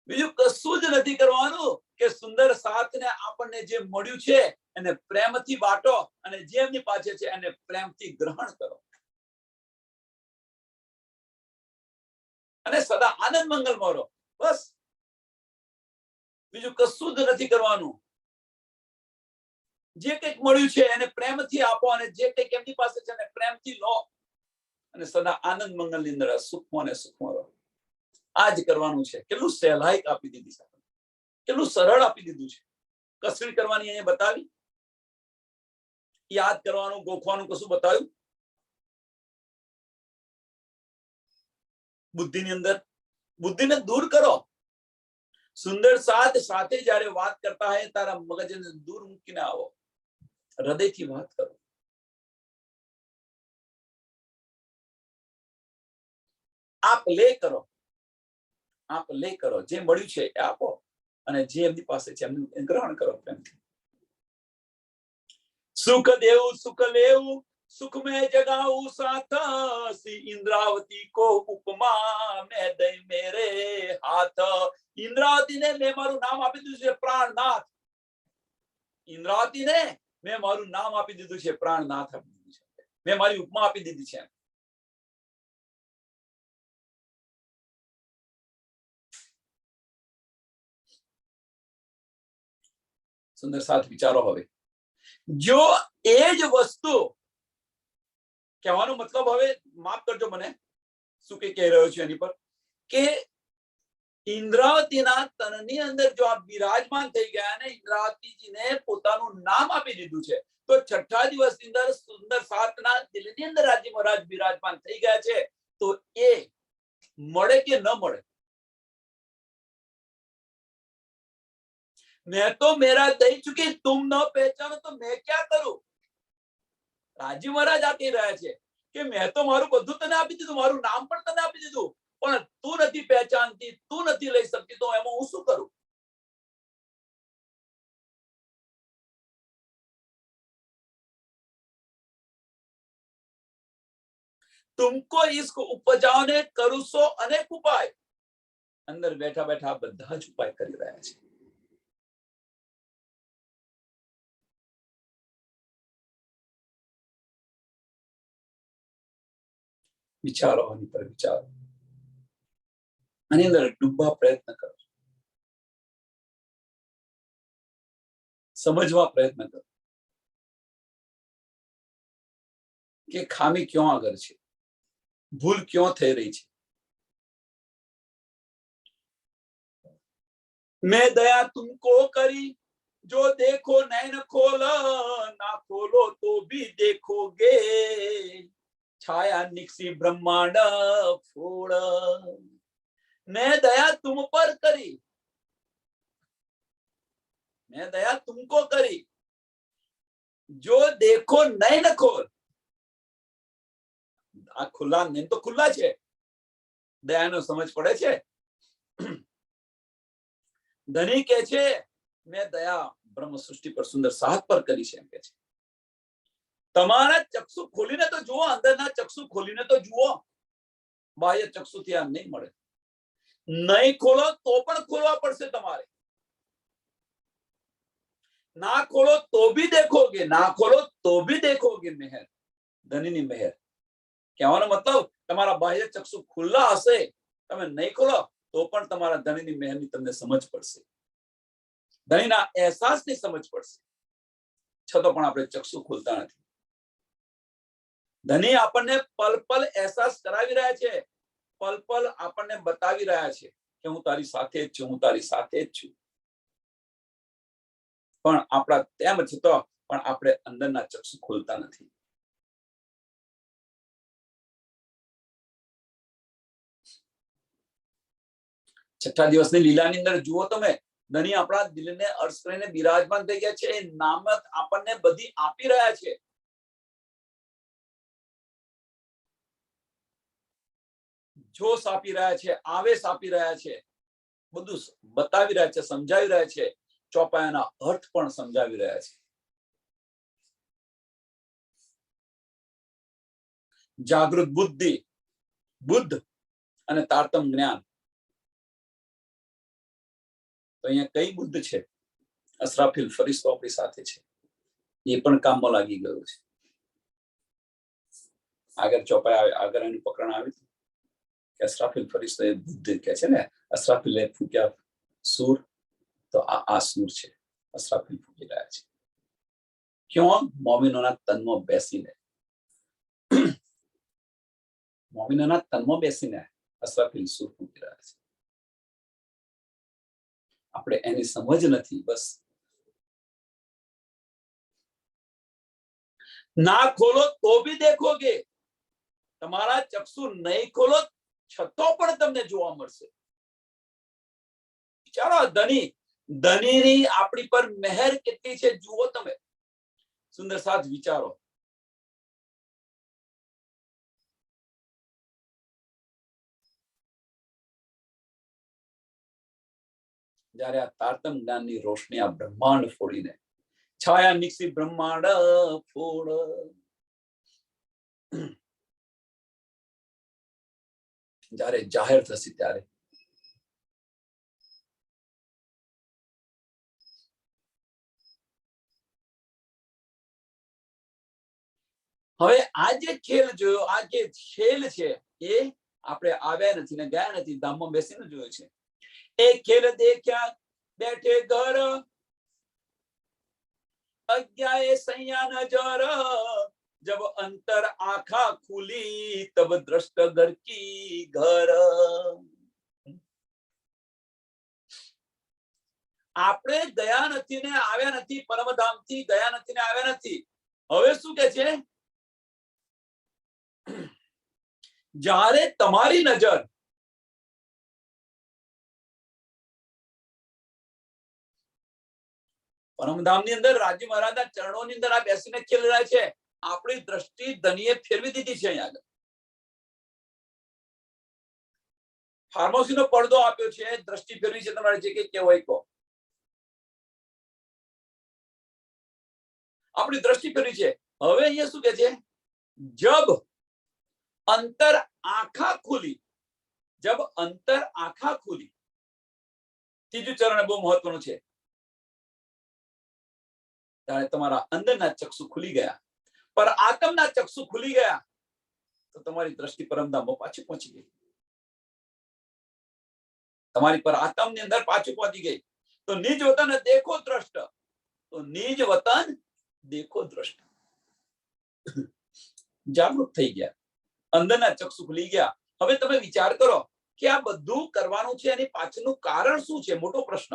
Speaker 1: બીજું કશું જ નથી કરવાનું કે સુંદર સાથને આપણને જે મળ્યું છે એને પ્રેમથી બાટો, અને જે એમની પાસે છે એને પ્રેમથી ગ્રહણ કરો, અને સદા આનંદ મંગલમાં રહો. બસ, બીજું કશું જ નથી કરવાનું. જે કંઈક મળ્યું છે એને પ્રેમથી આપો, અને જે કંઈક એમની પાસે છે એને પ્રેમથી લો, અને સદા આનંદ મંગલની અંદર સુખમાં ને સુખમાં રહો. આ જ કરવાનું છે. કેટલું સહેલાઈ આપી દીધી છે, કેટલું સરળ આપી દીધું છે. કસરત કરવાની અહીંયા બતાવી, યાદ કરવાનું, ગોખવાનું કશું બતાવ્યું? બુદ્ધિની અંદર બુદ્ધિને દૂર કરો. સુંદર સાથ સાથે જ્યારે વાત કરતા હોય તારા મગજને દૂર મૂકીને આવો, હૃદયથી વાત કરો. આપ લે કરો, આપ લે કરો. જે મળ્યું છે એ આપો, અને જે એમની પાસે છે એમનું ગ્રહણ કરો પ્રેમથી. સુખ દેવું સુખ લેવું, સુખ में जगाऊं साथ, सी इंद्रावती को उपमा मैं दे मेरे हाथ. इंद्रावतीने મેં મારું નામ આપી દીધું છે પ્રાણનાથ. इंद्रावतीને મેં મારું નામ આપી દીધું છે પ્રાણનાથ આપી દીધું છે. મેં મારી ઉપમા આપી દીધી છે. સુંદર સાથ વિચારો. હવે જો એ જ વસ્તુ, કહેવાનો મતલબ, હવે માફ કરજો મને શું કે કહી રહ્યો છું એની પર, કે ઇન્દ્રાવતીના તનની અંદર જો આપ બિરાજમાન થઈ ગયા અને ઇન્દ્રાવતીજીને પોતાનું નામ આપી દીધું છે, તો છઠ્ઠા દિવસની અંદર સુંદર સાતના દિલની અંદર રાજી મહારાજ બિરાજમાન થઈ ગયા છે, તો એ મળે કે ન મળે? मैं तो मेरा दे चुकी, तुम न पहचानो तो मैं क्या करूं? રાજી મહારાજ આપી રહ્યા છે કે મેં તો મારું બધું તને આપી દીધું, મારું નામ પણ તને આપી દીધું, પણ તું નથી પહેચાનતી, તું નથી લઈ શકતી, તો એમાં હું શું કરું? तुमको इसको उपजाने करूं सो अनेक उपाय. અંદર બેઠા બેઠા બધા જ ઉપાય કરી રહ્યા છે. વિચારો, આની પર વિચારો, આની અંદર ડૂબવા પ્રયત્ન કરો, સમજવા પ્રયત્ન કરો કે ખામી ક્યાં આગળ છે, ભૂલ ક્યાં થઈ રહી છે. मैं दया तुमको करी, जो देखो नैन खोल, ना खोलो तो भी देखोगे, छाया निकसी ब्रह्मांड फोड़. मैं दया तुम पर करी, मैं दया तुमको करी, જો દેખો નહીં ન ખોલ, આ ખુલ્લા નહીં તો ખુલ્લા છે. દયાનો સમજ પડે છે. ધની કે છે મેં દયા બ્રહ્મ સૃષ્ટિ પર સુંદર સાહસ પર કરી છે એમ કે છે. તમારા ચક્ષુ ખોલીને તો જુઓ, અંદરના ચક્ષુ ખોલીને તો જુઓ. બાહ્ય ચક્ષુથી આ નહીં મળે. નહીં ખોલો તો પણ ખોલવા પડશે તમારે. ના ખોલો તો ભી દેખોગે, ના ખોલો તો ભી દેખોગે મહેર, ધનીની મહેર. કહેવાનો મતલબ તમારા બાહ્ય ચક્ષુ ખુલ્લા હશે, તમે નહીં ખોલો તો પણ તમારા ધનીની મહેરની તમને સમજ પડશે, ધનીના અહેસાસની સમજ પડશે. છતાં પણ આપણે ચક્ષુ ખોલતા નથી. ધની આપણને પલ પલ અહેસાસ કરાવી રહ્યા છે, પલ પલ આપણને બતાવી રહ્યા છે કે હું તારી સાથે જ છું, હું તારી સાથે જ છું. પણ આપણા તેમ છતાં પણ આપણે અંદરના ચક્ષુ ખોલતા નથી. છઠ્ઠા દિવસની લીલાની અંદર જુઓ તમે, ધની આપણા દિલને અર્શ કરીને બિરાજમાન થઈ ગયા છે. નામત આપણને બધી આપી રહ્યા છે. જોશ આપી રહ્યા છે, આવેશ આપી રહ્યા છે, બધું બતાવી રહ્યા છે, સમજાવી રહ્યા છે. ચોપાયાના અર્થ પણ સમજાવી રહ્યા છે. જાગૃત બુદ્ધિ, બુદ્ધ અને તારતમ જ્ઞાન. તો અહીંયા કઈ બુદ્ધ છે? અસરાફીલ ફરિશ્તો આપણી સાથે છે. એ પણ કામમાં લાગી ગયો છે. આગળ ચોપાયા આગળ એનું પકડ આવી કે અસરાફીલ ફરિશ્તો એ બુદ્ધ કે છે ને, અસરાફીલ ફૂક્યા સૂર, તો આ સૂર છે. અસરાફીલ ફૂકી રહ્યા છે. ક્यों? મોમિનોના તનમાં બેસીને, મોમિનોના તનમાં બેસીને અસરાફીલ સૂર ફૂકી રહ્યા છે. આપણે એની સમજ નથી. બસ ના ખોલો તો ભી દેખોગે, તમારા ચક્ષુ નહીં ખોલો છતો પણ તમને જોવા મળશે. વિચારો, ધનીની આપણી પર મહેર કેટલી છે જુઓ તમે. સુંદર સાથ વિચારો. જયારે આ તારતમ જ્ઞાનની રોશની આ બ્રહ્માંડ ફોડીને, છાયા નીકળી બ્રહ્માંડ ફોડ, જયારે જાહેર થશે ત્યારે હવે આ જે ખેલ જોયો, આ જે ખેલ છે એ આપણે આવ્યા નથી ને ગયા નથી, ધામમાં બેસીને જોયો છે. એ ખેલ દેખ્યા બેઠે ઘર, અજ્ઞાએ સૈયા નજર, જબ અંતર આંખા ખુલી તબ દ્રષ્ટ ઘર કી ઘર. આપણે ગયા નથી ને આવ્યા નથી, પરમધામ થી ગયા નથી ને આવ્યા નથી. હવે શું કે છે? જ્યારે તમારી નજર પરમધામની અંદર રાજ્ય મહારાજના ચરણોની અંદર આ બેસીને ખેલ રહ્યા છે. આપણી દ્રષ્ટિ ધનીએ ફેરવી દીધી છે. અહીંયા ફાર્મસીનો પડદો આપ્યો છે, દ્રષ્ટિ ફેરવી છે. તમારે જે કઈ કહેવાય કહો. આપણી દ્રષ્ટિ ફેરવી છે. હવે અહીંયા શું કે છે? જબ અંતર આંખા ખુલી, જબ અંતર આંખા ખુલી. ત્રીજું ચરણ બહુ મહત્વનું છે. ત્યારે તમારા અંદરના ચક્ષુ ખુલી ગયા, પર આત્મના ચક્ષુ ખુલી ગયા, તો તમારી દ્રષ્ટિ પરમધામમાં પાછી પહોંચી ગઈ. તમારી પર આત્મની અંદર પાછી પહોંચી ગઈ. તો નિજ વતન દેખો દ્રષ્ટ, તો નિજ વતન દેખો દ્રષ્ટ. જાગૃત થઈ ગયા, અંદરના ચક્ષુ ખુલી ગયા. હવે તમે વિચાર કરો કે આ બધું કરવાનું છે, એની પાછળનું કારણ શું છે? મોટો પ્રશ્ન.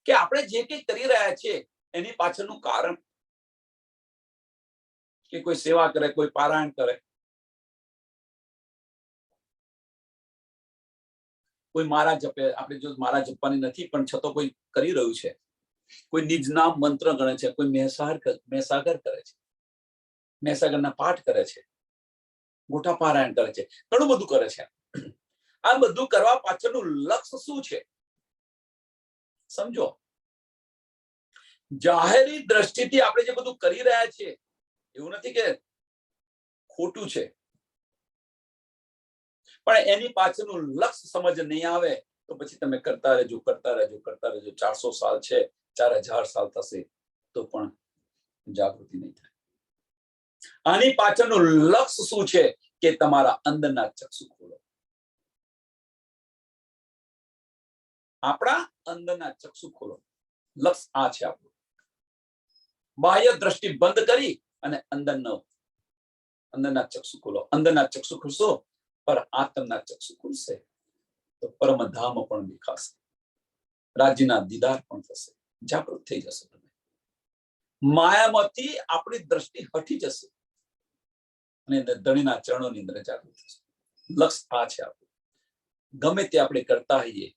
Speaker 1: કે આપણે જે કંઈ કરી રહ્યા છીએ એની પાછળનું કારણ, કે કોઈ સેવા કરે, કોઈ પારાયણ કરે, કોઈ મારા જપે. આપણે જો મારા જપવાની નથી પણ છતાં કોઈ કરી રહ્યું છે, કોઈ નિજ નામ મંત્ર ગણે છે, કોઈ મહેસાગર કરે છે, મહેસાગરના પાઠ કરે છે, ગોઠા પારાયણ કરે છે, ઘણું બધું કરે છે. આ બધું કરવા પાછળનું લક્ષ્ય શું છે સમજો. જાહેરી દ્રષ્ટિથી આપણે જે બધું કરી રહ્યા છીએ એવું નથી કે ખોટું છે, પણ એની પાછળનું લક્ષ્ય સમજ નહીં આવે તો પછી તમે કરતા રહેજો 400 સાલ છે, 4000 સાલ થશે તો પણ જાગૃતિ નહીં થાય. આની પાછળનું લક્ષ્ય શું છે કે તમારા અંદરના ચક્ષુ ખોલો. આપણા અંદરના ચક્ષુ ખોલો. લક્ષ્ય આ છે આપણું. બાહ્ય દ્રષ્ટિ બંધ કરી અને અંદરના ચક્ષુ ખોલો. અંદરના ચક્ષુ ખુલશો પર આત્મના ચક્ષુ ખુલશે તો પરમધામ પણ દેખાશે, રાજ્યના દીદાર પણ થશે, જાગૃત થઈ જશે. તમે માયામાંથી આપણી દ્રષ્ટિ હટી જશે અને ધણીના ચરણોની અંદર જાગૃત થશે. લક્ષ્ય આ છે આપણું. ગમે તે આપણે કરતા હોઈએ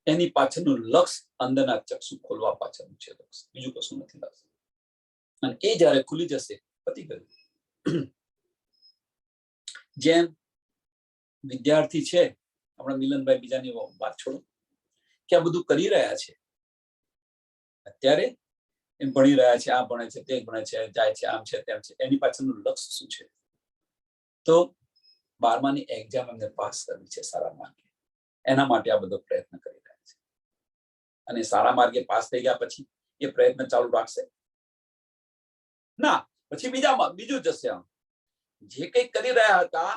Speaker 1: એની પાછળનું લક્ષ્ય અંદરના ચક્ષુ ખોલવા પાછળનું છે લક્ષ્ય, બીજું કશું નથી લક્ષ્ય. અને એ જયારે ખુલી જશે પતી ગયું. જેમ વિદ્યાર્થી છે, આપણા મિલનભાઈ, બીજાની વાત છોડો, કે આ બધું કરી રહ્યા છે અત્યારે, એમ ભણી રહ્યા છે, આ ભણે છે, તે ભણે છે, જાય છે, આમ છે, તેમ છે, એની પાછળનું લક્ષ્ય શું છે? તો 12માની એક્ઝામ એમને પાસ કરવી છે સારા માર્કે. એના માટે આ બધો પ્રયત્ન કરી રહ્યા છે. અને સારા માર્કે પાસ થઈ ગયા પછી એ પ્રયત્ન ચાલુ રાખશે ના, પછી બીજું જશે. આમ જે કંઈ કરી રહ્યા હતા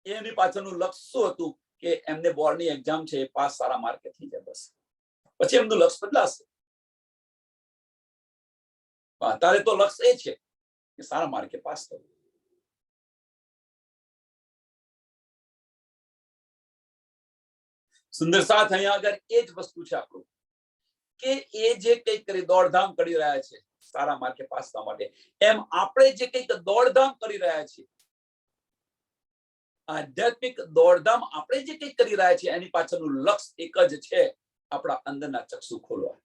Speaker 1: એની પાછળનું લક્ષ્ય શું હતું કે એમને બોર્ડની એક્ઝામ છે, પાસ સારા માર્કે થઈ જાય, બસ. પછી એમનું લક્ષ્ય બદલાશે. અત્યારે તો લક્ષ્ય એ છે કે સારા માર્કે પાસ થવું. સુંદર સાથ અહીંયા આગળ એ જ વસ્તુ છે આપણું, કે એ જે કંઈક કરી દોડધામ કરી રહ્યા છે સારા માર્કે પાસ થવા માટે, એમ આપણે જે કંઈક દોડધામ કરી રહ્યા છીએ, આધ્યાત્મિક દોડધામ આપણે જે કંઈક કરી રહ્યા છીએ એની પાછળનું લક્ષ્ય એક જ છે, આપણા અંદરના ચક્ષુ ખોલવા.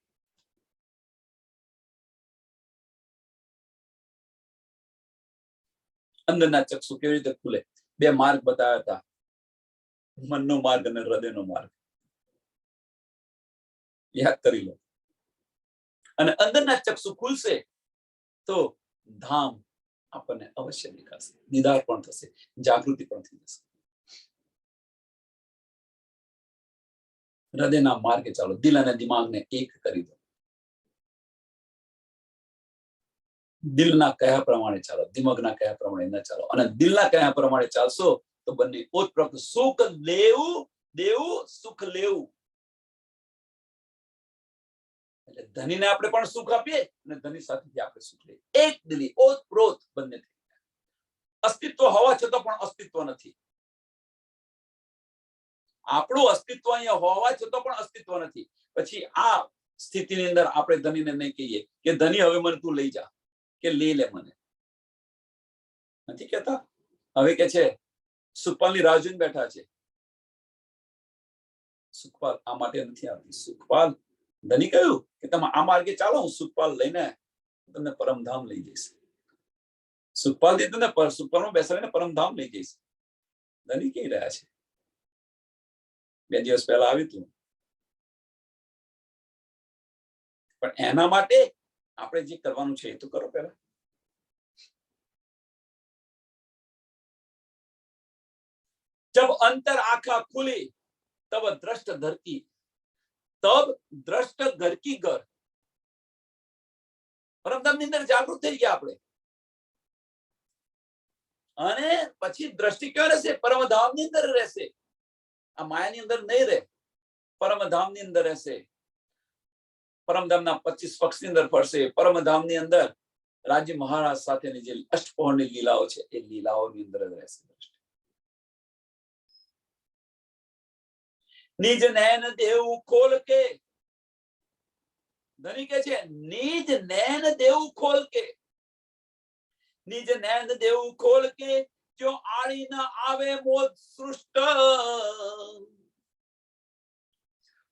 Speaker 1: અંદરના ચક્ષુ કેવી રીતે ખુલે? 2 માર્ગ બતાવ્યા હતા, મનનો માર્ગ અને હૃદયનો માર્ગ. યાદ કરી લો. અને અંદરના ચક્ષુ ખુલશે તો ધામ આપણને અવશ્ય દેખાશે, દીદાર પણ થશે, જાગૃતિ પણ થઈ જશે. હૃદયના માર્ગે ચાલો, દિલ અને દિમાગને એક કરી દો. દિલના કયા પ્રમાણે ચાલો, દિમાગના કયા પ્રમાણે ન ચાલો. અને દિલના કયા પ્રમાણે ચાલશો તો બંને ઓતપ્રોત સુખ દેવું સુખ લેવું. એટલે ધનીને આપણે પણ સુખ આપીએ અને ધની સાથે આપણે સુખ લઈએ. એક દિલી ઓતપ્રોત બંને થઈ ગયા. અસ્તિત્વ હોવા છતાં પણ અસ્તિત્વ નથી. આપણું અસ્તિત્વ અહીંયા હોવા છતાં પણ અસ્તિત્વ નથી. પછી આ સ્થિતિની અંદર આપણે ધનીને નહીં કહીએ કે ધની હવે મને તું લઈ જા, કે લઈ લે મને. નથી કહેતા. હવે કે છે સુખપાલની રાહ જોઈને બેઠા છે. સુખપાલ આ માટે નથી આવતી. સુખપાલ ધની કહ્યું કે તમે આ માર્ગે ચાલો, હું સુખપાલ લઈને તમને પરમધામ લઈ જઈશ. સુખપાલ થી તમને સુખપાલમાં બેસાડીને પરમધામ લઈ જઈશ. ધની કહી રહ્યા છે. 2 દિવસ પહેલા આવ્યું હતું. પણ એના માટે આપણે જે કરવાનું છે એ તો કરો પહેલા. जब अंतर आंखा खुली तब दृष्ट घर की घर. પરમધામની અંદર જાગૃત થઈ ગયા આપણે. અને પછી દ્રષ્ટિ ક્યાં રહેશે? પરમધામની અંદર રહેશે. આ માયાની અંદર નહીં રહે, પરમધામની અંદર રહેશે. પરમધામના 25 પક્ષની અંદર ફરશે. પરમધામની અંદર રાજ્ય મહારાજ સાથેની જે અષ્ટપહોરની લીલાઓ છે એ લીલાઓની અંદર રહેશે. નિજ નૈન દેવું ખોલ કે, ધની કે છે નિજ નૈન દેવું ખોલ કે, નિજ નૈન દેવું ખોલ કે, જો આડી ન આવે મોદ સૃષ્ટ.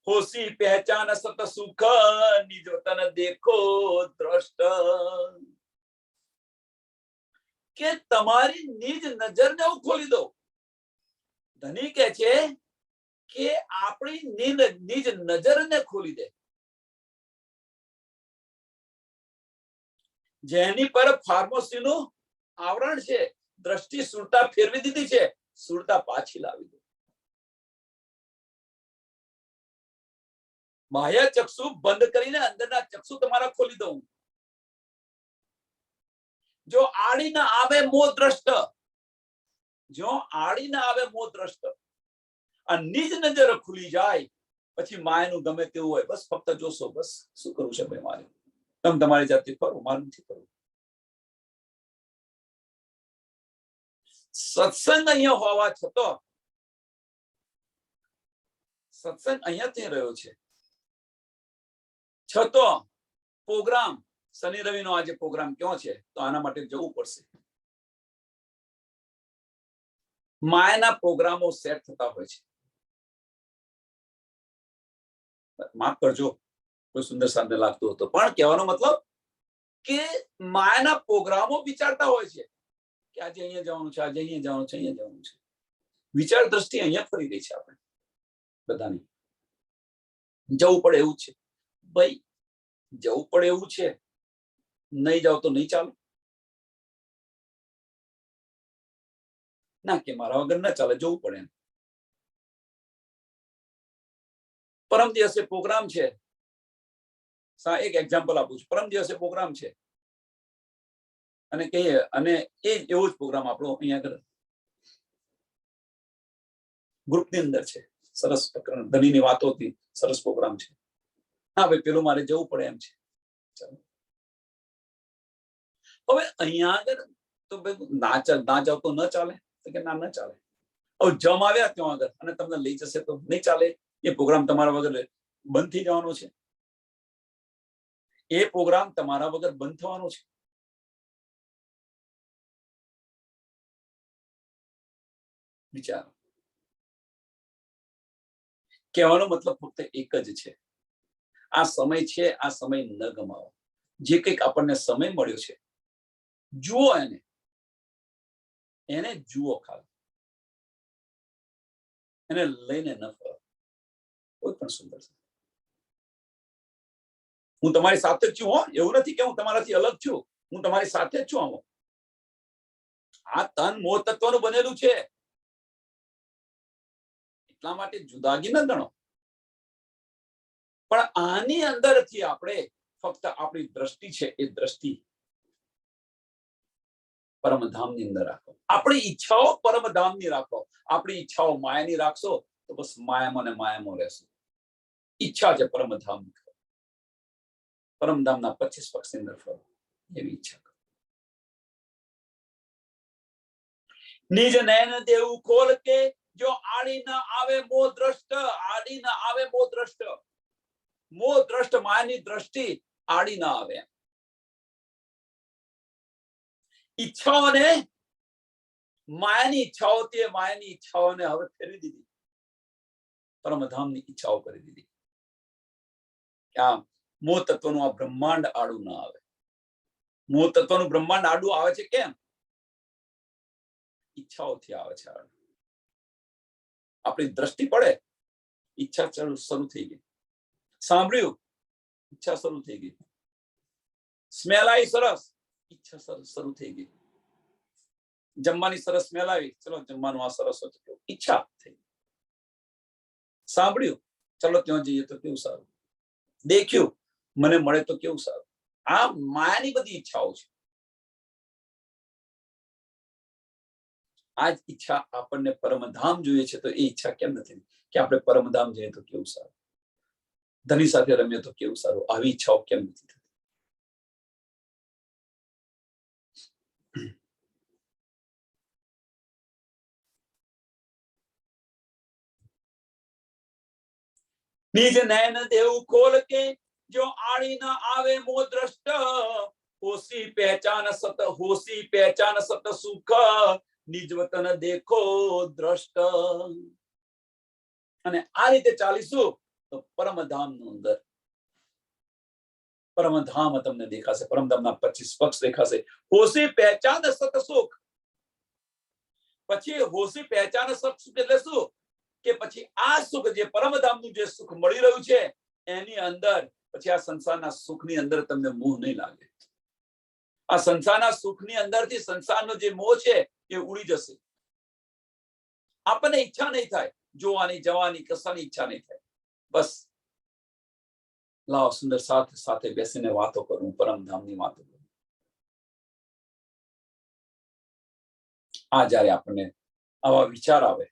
Speaker 1: होशी पहचान सत सुख निज वतन देखो દ્રષ્ટ કે તમારી નિજ નજરને હું ખોલી દઉં. ધની કહે છે કે આપણી નિજ નજરને ખોલી દે. જેની પર ફાર્મસીનું આવરણ છે, દ્રષ્ટિ સુરતા ફેરવી દીધી છે, સુરતા પાછી લાવી દે. બાહ્ય ચક્ષુ બંધ કરીને અંદરના ચક્ષુ તમારા ખોલી દઉં. જો આડી ના આવે મોહ દ્રષ્ટ, જો આડી ના આવે મોહ દ્રષ્ટ, આ નિજ નજર ખુલી જાય પછી માયાનું ગમે તેવું હોય, બસ ફક્ત જોશો, બસ શું કરવું છે ભાઈ મારે, તમે તમારી જાતે કરો, મારે નથી કરવું. સત્સંગ અહીંયા હોવા છતાં, સત્સંગ અહીંયા થઈ રહ્યો છે છતાં પ્રોગ્રામ શનિ રવિ નો આજે પ્રોગ્રામ ક્યાં છે, તો આના માટે જવું પડશે. માયાના પ્રોગ્રામો સેટ થતા હોય છે. માફ કરજો કોઈ સુંદર સાધને લાગતું હતું, પણ કહેવાનો મતલબ કે માયાના પ્રોગ્રામો વિચારતા હોય છે કે આજે અહીંયા જવાનું છે, આજે અહીંયા જવાનું છે, અહીંયા જવાનું છે. વિચાર દ્રષ્ટિ અહીંયા ફરી ગઈ છે આપણે બધાની. જવું પડે એવું છે ભાઈ, જવું પડે એવું છે, નહીં જાવ તો નહીં ચાલે ના, કે મારા વગર ના ચાલે, જવું પડે. પરમ દિવસે પ્રોગ્રામ છે, એક એક્ઝામ્પલ આપું છું. પરમ દિવસે પ્રોગ્રામ છે અને કહીએ, અને એ એવો જ પ્રોગ્રામ આપણો અહીંયા આગળ ગ્રુપની અંદર છે. સરસ પ્રકરણ ધનીની વાતોથી સરસ પ્રોગ્રામ છે. હા ભાઈ, પેલું મારે જવું પડે એમ છે. હવે અહીંયા આગળ તો ના જાવ તો ન ચાલે, કે ના ન ચાલે. હવે જમ આવ્યા ત્યાં આગળ અને તમને લઈ જશે તો નહીં ચાલે. એ પ્રોગ્રામ તમારા વગર બંધ થઈ જવાનો છે. એ પ્રોગ્રામ તમારા વગર બંધ થવાનો છે. વિચારો. કહેવાનો મતલબ ફક્ત એક જ છે, આ સમય છે, આ સમય ન ગમાવો. જે કંઈક આપણને સમય મળ્યો છે, જુઓ એને જુઓ, ખાલી એને લઈને ન ફરો. કોઈ પણ સુંદર છે. હું તમારી સાથે જ છું, હો, એવું નથી કે હું તમારાથી અલગ છું. હું તમારી સાથે જ છું. આવો આ તન મોહ તત્વનું બનેલું છે, એટલા માટે જુદાગી ન ગણો. પણ આની અંદરથી આપણે ફક્ત આપણી દ્રષ્ટિ છે, એ દ્રષ્ટિ પરમધામની અંદર રાખો. આપણી ઈચ્છાઓ પરમધામની રાખો. આપણી ઈચ્છાઓ માયાની રાખશો તો બસ માયામાં ને માયામાં રહેશો. ઈચ્છા છે પરમધામ, પરમધામના 25 પક્ષની અંદર ફરો, એવી ઈચ્છા કરો. નિજ નયન દેવું ખોલ કે જો આડી ન આવે મોહ દ્રષ્ટ, આડી ન આવે મોહ દ્રષ્ટ. મોહ દ્રષ્ટ માયાની દ્રષ્ટિ આડી ના આવે. ઈચ્છાઓને માયાની ઈચ્છાઓથી માયાની ઈચ્છાઓને હવે ફેરવી દીધી, પરમધામની ઈચ્છાઓ કરી દીધી. આ મોહ તત્વનું આ બ્રહ્માંડ આડું ના આવે. મોહ તત્વનું બ્રહ્માંડ આડું આવે છે કેમ? ઈચ્છાઓથી આવે છે આડું. આપણી દ્રષ્ટિ પડે, ઈચ્છા શરૂ થઈ ગઈ. સાંભળ્યું, ઈચ્છા શરૂ થઈ ગઈ. સ્મેલ આવી સરસ, ઈચ્છા શરૂ થઈ ગઈ. જમવાની સરસ સ્મેલ આવી, ચલો જમવાનું આ સરસ હતું, ઈચ્છા થઈ. સાંભળ્યું, ચલો ત્યાં જઈએ તો કેવું સારું. દેખ્યું, મને મળે તો કેવું સારું. આ માયાની બધી ઈચ્છાઓ છે. આ જ ઈચ્છા આપણને પરમધામ જોઈએ છે, તો એ ઈચ્છા કેમ નથી કે આપણે પરમધામ જઈએ તો કેવું સારું, ધની સાથે રમીએ તો કેવું સારું. આવી ઈચ્છાઓ કેમ નથી થતી? નિજ નયન દેવું ખોલ કે જો આડી ન આવે મોહ દ્રષ્ટ, હોશી પહેચાન સત, હોશી પહેચાન સત સુખ નિજ વતન દેખો દ્રષ્ટ. અને આ રીતે ચાલીશું તો તો પરમધામનું અંદર પરમધામ તમને દેખાશે, પરમધામના 25 પક્ષ દેખાશે. હોશી પહેચાન સત સુખ. પછી હોશી પહેચાન સત સુખ એટલે શું? કે પછી આ સુખ જે પરમધામનું જે સુખ મળી રહ્યું છે એની અંદર પછી આ સંસારના સુખની અંદર તમને મોહ નહીં લાગે. આ સંસારના સુખની અંદરથી સંસારનો જે મોહ છે એ ઉડી જશે. આપણને ઈચ્છા નહીં થાય જોવાની, જવાની, કશાની ઈચ્છા નહીં થાય. બસ લાવ સુંદર સાથે સાથે બેસીને વાતો કરું, પરમધામની વાતો કરું. આ જ્યારે આપણને આવા વિચાર આવે,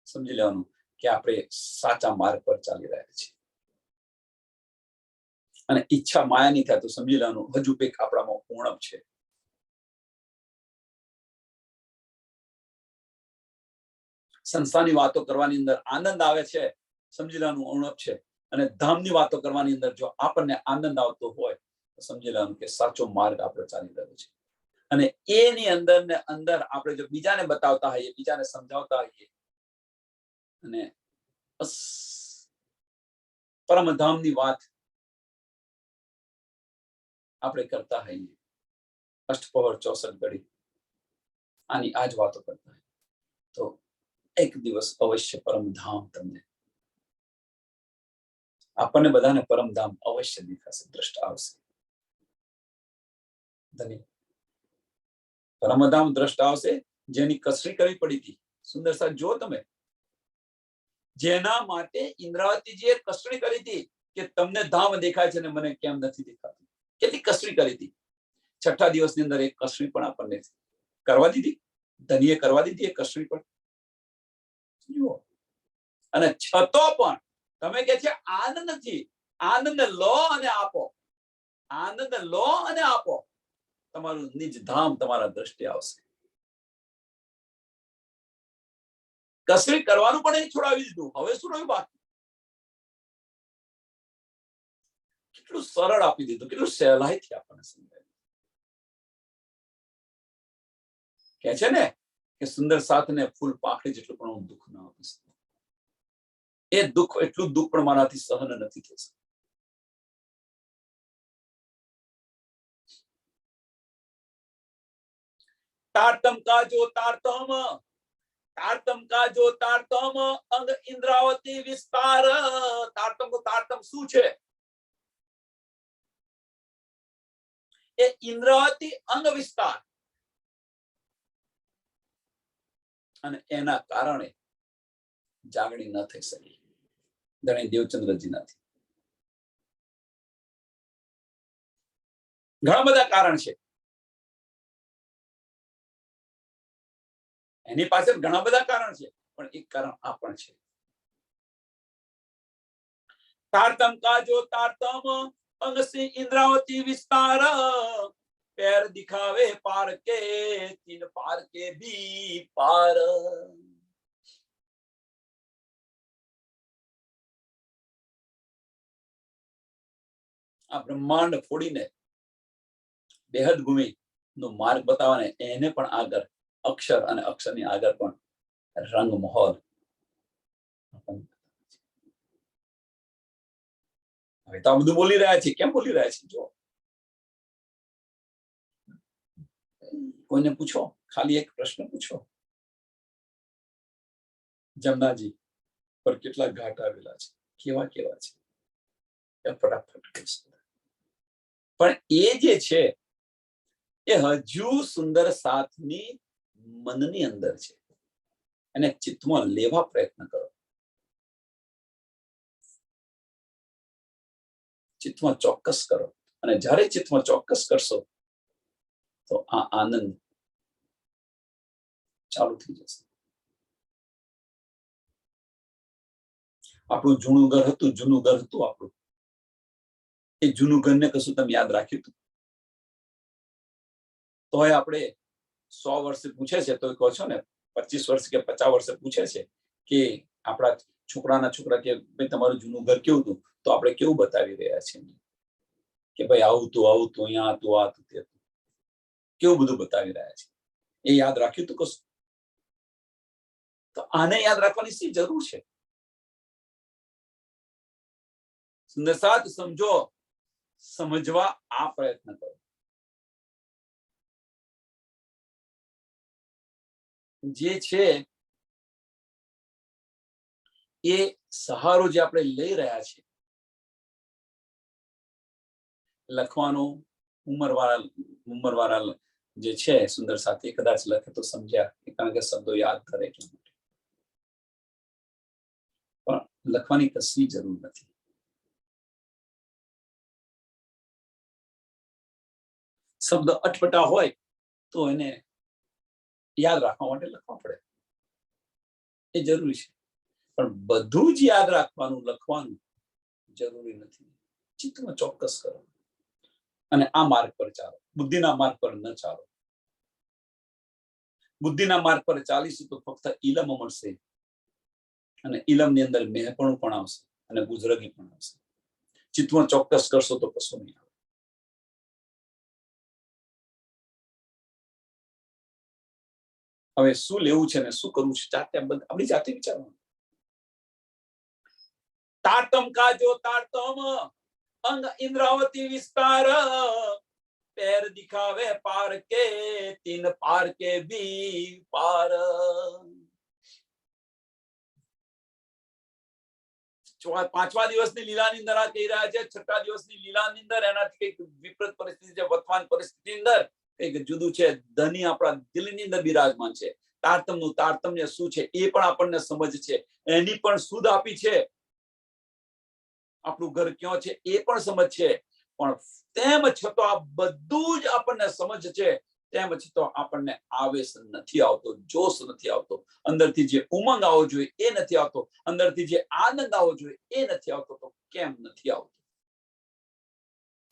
Speaker 1: સમજી લેવાનું કે આપણે સાચા માર્ગ પર ચાલી રહ્યા છીએ. અને ઈચ્છા માયા નહીં થાય તો સમજી લેવાનું હજુ કંઈક આપણામાં ઉણપ છે. સંસ્થાની વાતો કરવાની અંદર આનંદ આવે છે, સમજી લેવાનું ઉણપ છે. અને ધામની વાતો કરવાની અંદર જો આપણને આનંદ આવતો હોય તો સમજી લેવાનું કે સાચો માર્ગ આપણે ચાલી રહ્યો છે. અને એની અંદર ને અંદર આપણે જો બીજાને બતાવતા હોઈએ, બીજાને સમજાવતા હોઈએ અને બસ પરમધામની વાત આપણે કરતા હોઈએ, અષ્ટપહર 64 ઘડી આની આ જ વાતો કરતા હોય તો એક દિવસ અવશ્ય પરમધામ તમને, આપણને બધાને પરમધામ અવશ્ય દેખાશે, દ્રષ્ટ આવશે. પરમધામ દ્રષ્ટ આવશે. જેની કસરી કરવી પડી હતી, સુંદર સાહેબ જો તમે, જેના માટે ઇન્દ્રાવતીજીએ કસરી કરી હતી કે તમને ધામ દેખાય છે ને મને કેમ નથી દેખાતું, કેટલી કસરી કરી હતી. છઠ્ઠા દિવસની અંદર એક કસરી પણ આપણને કરવા દીધી, ધનીએ કરવા દીધી એ કસરી પણ. જુઓ, અને છતો પણ તમે કે છે આનંદ નથી, આનંદ લો અને આપો, આનંદ લો અને આપો, તમારું નિજ ધામ તમારા દ્રષ્ટિ આવશે. કસરી કરવાનું પણ એ છોડાવી દીધું. હવે શું રહ્યું બાકી? કેટલું સરળ આપી દીધું, કેટલું સહેલાઈથી આપણને સમજાય. કે છે ને કે સુંદર સાથને ફૂલ પાંખડી જેટલું પણ હું દુઃખ ન આપી શકું. એ દુઃખ, એટલું દુઃખ પણ મારાથી સહન નથી થઈ શકતું. તારતમ કા જો તારતમ, તારતમ કા જો તારતમ, અંગ ઇન્દ્રાવતી વિસ્તાર. તારતમ કો તારતમ શું છે? એ ઇન્દ્રાવતી અંગ વિસ્તાર. અને એના કારણે જાગણી ન થઈ શકી ધણી દેવચંદ્રજી નથી. ઘણા બધા કારણ છે એની પાછળ, ઘણા બધા કારણ છે, પણ એક કારણ આ પણ છે. તારતમ કા જો તારતમ, અંગ સે ઇન્દ્રાવતી વિસ્તાર. पैर दिखावे पार के, तीन पार के भी पार. આ બ્રહ્માંડ ફોડીને બેહદ ભૂમિ નો માર્ગ બતાવવાને એને પણ આગળ અક્ષર અને અક્ષરની આગળ પણ રંગ મહોલ. હવે તો આ બધું બોલી રહ્યા છે, કેમ બોલી રહ્યા છે? જો કોઈને પૂછો, ખાલી એક પ્રશ્ન પૂછો, જમનાજી પર કેટલા ઘાટ આવેલા છે, કેવા કેવા છે, ફટાફટ કહેશે. પણ એ જે છે એ હજુ સુંદર સાથની મનની અંદર છે. અને ચિત્તમાં લેવા પ્રયત્ન કરો, ચિત્તમાં ચોક્કસ કરો. અને જ્યારે ચિત્તમાં ચોક્કસ કરશો તો આ આનંદ ચાલુ થઈ જશે. આપણું જૂનું ઘર હતું, જૂનું ઘર હતું આપણું. એ જૂનું ઘરને કશું તમે યાદ રાખ્યું હતું? તો આપણે 100 વર્ષે પૂછે છે તો કહો છો ને, 25 વર્ષ કે 50 વર્ષે પૂછે છે કે આપણા છોકરાના છોકરા કે ભાઈ તમારું જૂનું ઘર કેવું હતું, તો આપણે કેવું બતાવી રહ્યા છીએ કે ભાઈ આવું તું, આવું તું, અહીંયા હતું, આ હતું, તે હતું, કેવું બધું બતાવી રહ્યા છે. એ યાદ રાખ્યું તું કશું? તો આને યાદ રાખવાની શી જરૂર છે? સુંદર સાથ સમજો, સમજવા આ પ્રયત્ન કરો. જે છે એ સહારો જે આપણે લઈ રહ્યા છીએ લખવાનું, ઉંમરવાળા જે છે સુંદર સાથી કદાચ લખે તો સમજ્યા, કારણ કે શબ્દો યાદ કરે એટલા માટે, પણ લખવાની કશી જરૂર નથી. શબ્દ અટપટા હોય તો એને યાદ રાખવા માટે લખવા પડે, એ જરૂરી છે. પણ બધું જ યાદ રાખવાનું, લખવાનું જરૂરી નથી. ચિત્તમાં ચોક્કસ કરો અને આ માર્ગ પર ચાલો, બુદ્ધિના માર્ગ પર ન ચાલો. બુદ્ધિના માર્ગ પર ચાલીશું તો ફક્ત ઇલમ મળશે, અને ઇલમની અંદર મહેપણું પણ આવશે અને બુઝરગી પણ આવશે. ચિત્તમાં ચોક્કસ કરશો તો કશું નહીં આવે. હવે શું લેવું છે ને શું કરવું છે જાતે આપણી જાતે વિચારવાનું. તારતમ કાજો તારતમ અંગ ઇન્દ્રાવતી વિસ્તાર, पैर दिखावे पार के तीन पार के भी पार. પાંચમા દિવસની લીલાની અંદર આ કહી રહ્યા છે. છઠ્ઠા દિવસની લીલાની અંદર એનાથી કંઈક વિપરીત પરિસ્થિતિ છે, વર્તમાન પરિસ્થિતિ અંદર કંઈક જુદું છે. ધની આપણા દિલની અંદર બિરાજમાન છે. તારતમનું તારતમ્ય શું છે એ પણ આપણને સમજ છે, એની પણ સુધ આપી છે. આપણું ઘર ક્યાં છે એ પણ સમજ છે. પણ તેમ છતાં આ બધું જ આપણને સમજ છે, તેમ છતાં આપણને આવેશ નથી આવતો, જોશ નથી આવતો, અંદરથી જે ઉમંગ આવવો જોઈએ એ નથી આવતો, અંદરથી જે આનંદ આવવો જોઈએ એ નથી આવતો. તો કેમ નથી આવતો?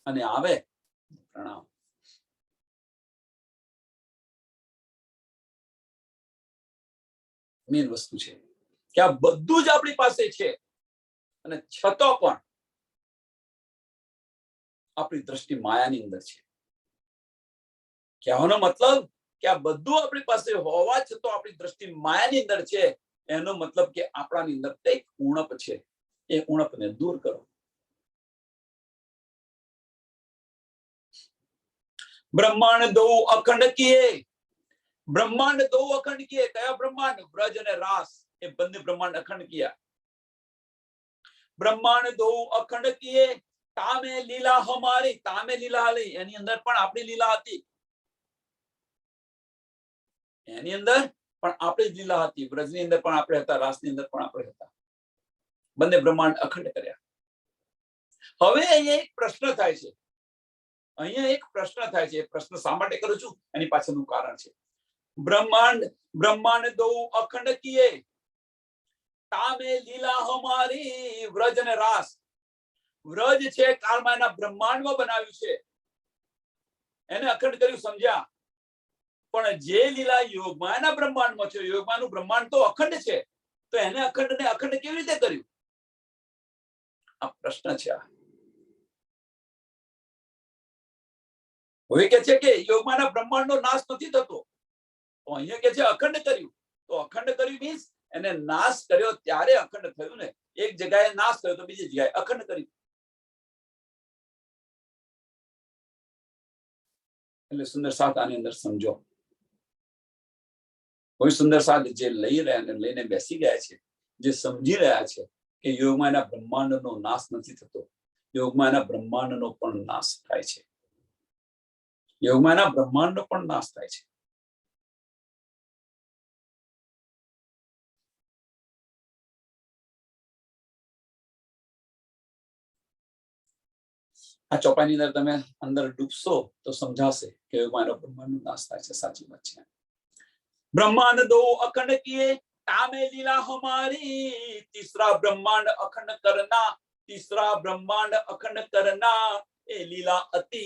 Speaker 1: અને આવે પ્રણામ. મેન વસ્તુ છે કે આ બધું જ આપણી પાસે છે અને છતાં પણ આપણી દ્રષ્ટિ માયાની અંદર છે. કહેવાનો મતલબ કે આ બધું આપણી પાસે હોવા છતાં આપણી દ્રષ્ટિ માયાની અંદર છે. એનો મતલબ કે આપણાની અંદર કંઈક ઉણપ છે. એ ઉણપને દૂર કરો. બ્રહ્માંડ દો અખંડ કીએ, બ્રહ્માંડ દો અખંડ કીએ. કયા બ્રહ્માંડ? વ્રજ અને રાસ, એ બંને બ્રહ્માંડ અખંડ કિયા. બ્રહ્માંડ દો અખંડ કીએ, તામે લીલા હમારી, તામે લીલા હલી, એની અંદર પણ આપણી લીલા હતી, એની અંદર પણ આપણી જ લીલા હતી. વ્રજની અંદર પણ આપણે હતા, રાસની અંદર પણ આપણે હતા. બંને બ્રહ્માંડ અખંડ કર્યા. હવે અહીંયા એક પ્રશ્ન થાય છે, પ્રશ્ન શા માટે કરું છું એની પાછળનું કારણ છે. બ્રહ્માંડ દો અખંડ કીએ, તામે લીલા હમારી, વ્રજ અને રાસ. વ્રજ છે કાળમાના બ્રહ્માંડમાં બનાવ્યું છે, એને અખંડ કર્યું, સમજ્યા? પણ જે લીલા યોગમાયાના બ્રહ્માંડમાં છે, યોગમાયાનું બ્રહ્માંડ તો અખંડ છે, તો એને અખંડ ને અખંડ કેવી રીતે કર્યું? આ પ્રશ્ન છે. હવે કે છે કે યોગમાયાના બ્રહ્માંડનો નાશ નથી થતો, તો અહીંયા કે છે અખંડ કર્યું. તો અખંડ કર્યું મીન્સ એને નાશ કર્યો ત્યારે અખંડ થયું ને. એક જગ્યાએ નાશ થયો તો બીજી જગ્યાએ અખંડ કર્યું. એટલે સુંદર સાથ આની અંદર સમજો. કોઈ સુંદર સાથ જે લઈને બેસી ગયા છે, જે સમજી રહ્યા છે કે યોગમાયાના બ્રહ્માંડનો નાશ નથી થતો, યોગમાયાના બ્રહ્માંડનો પણ નાશ થાય છે. યોગમાયાના બ્રહ્માંડનો પણ નાશ થાય છે. આ ચોપાઈની અંદર તમે અંદર ડૂબશો તો સમજાશે કે યોગમાયાનો બ્રહ્માંડનો નાશ થાય છે. સાચી વાત છે. ब्रह्मांड दो अखंड किए, तामे लीला हमारी, तीसरा ब्रह्मांड अखंड करना, तीसरा ब्रह्मांड अखंड करना, ए लीला अति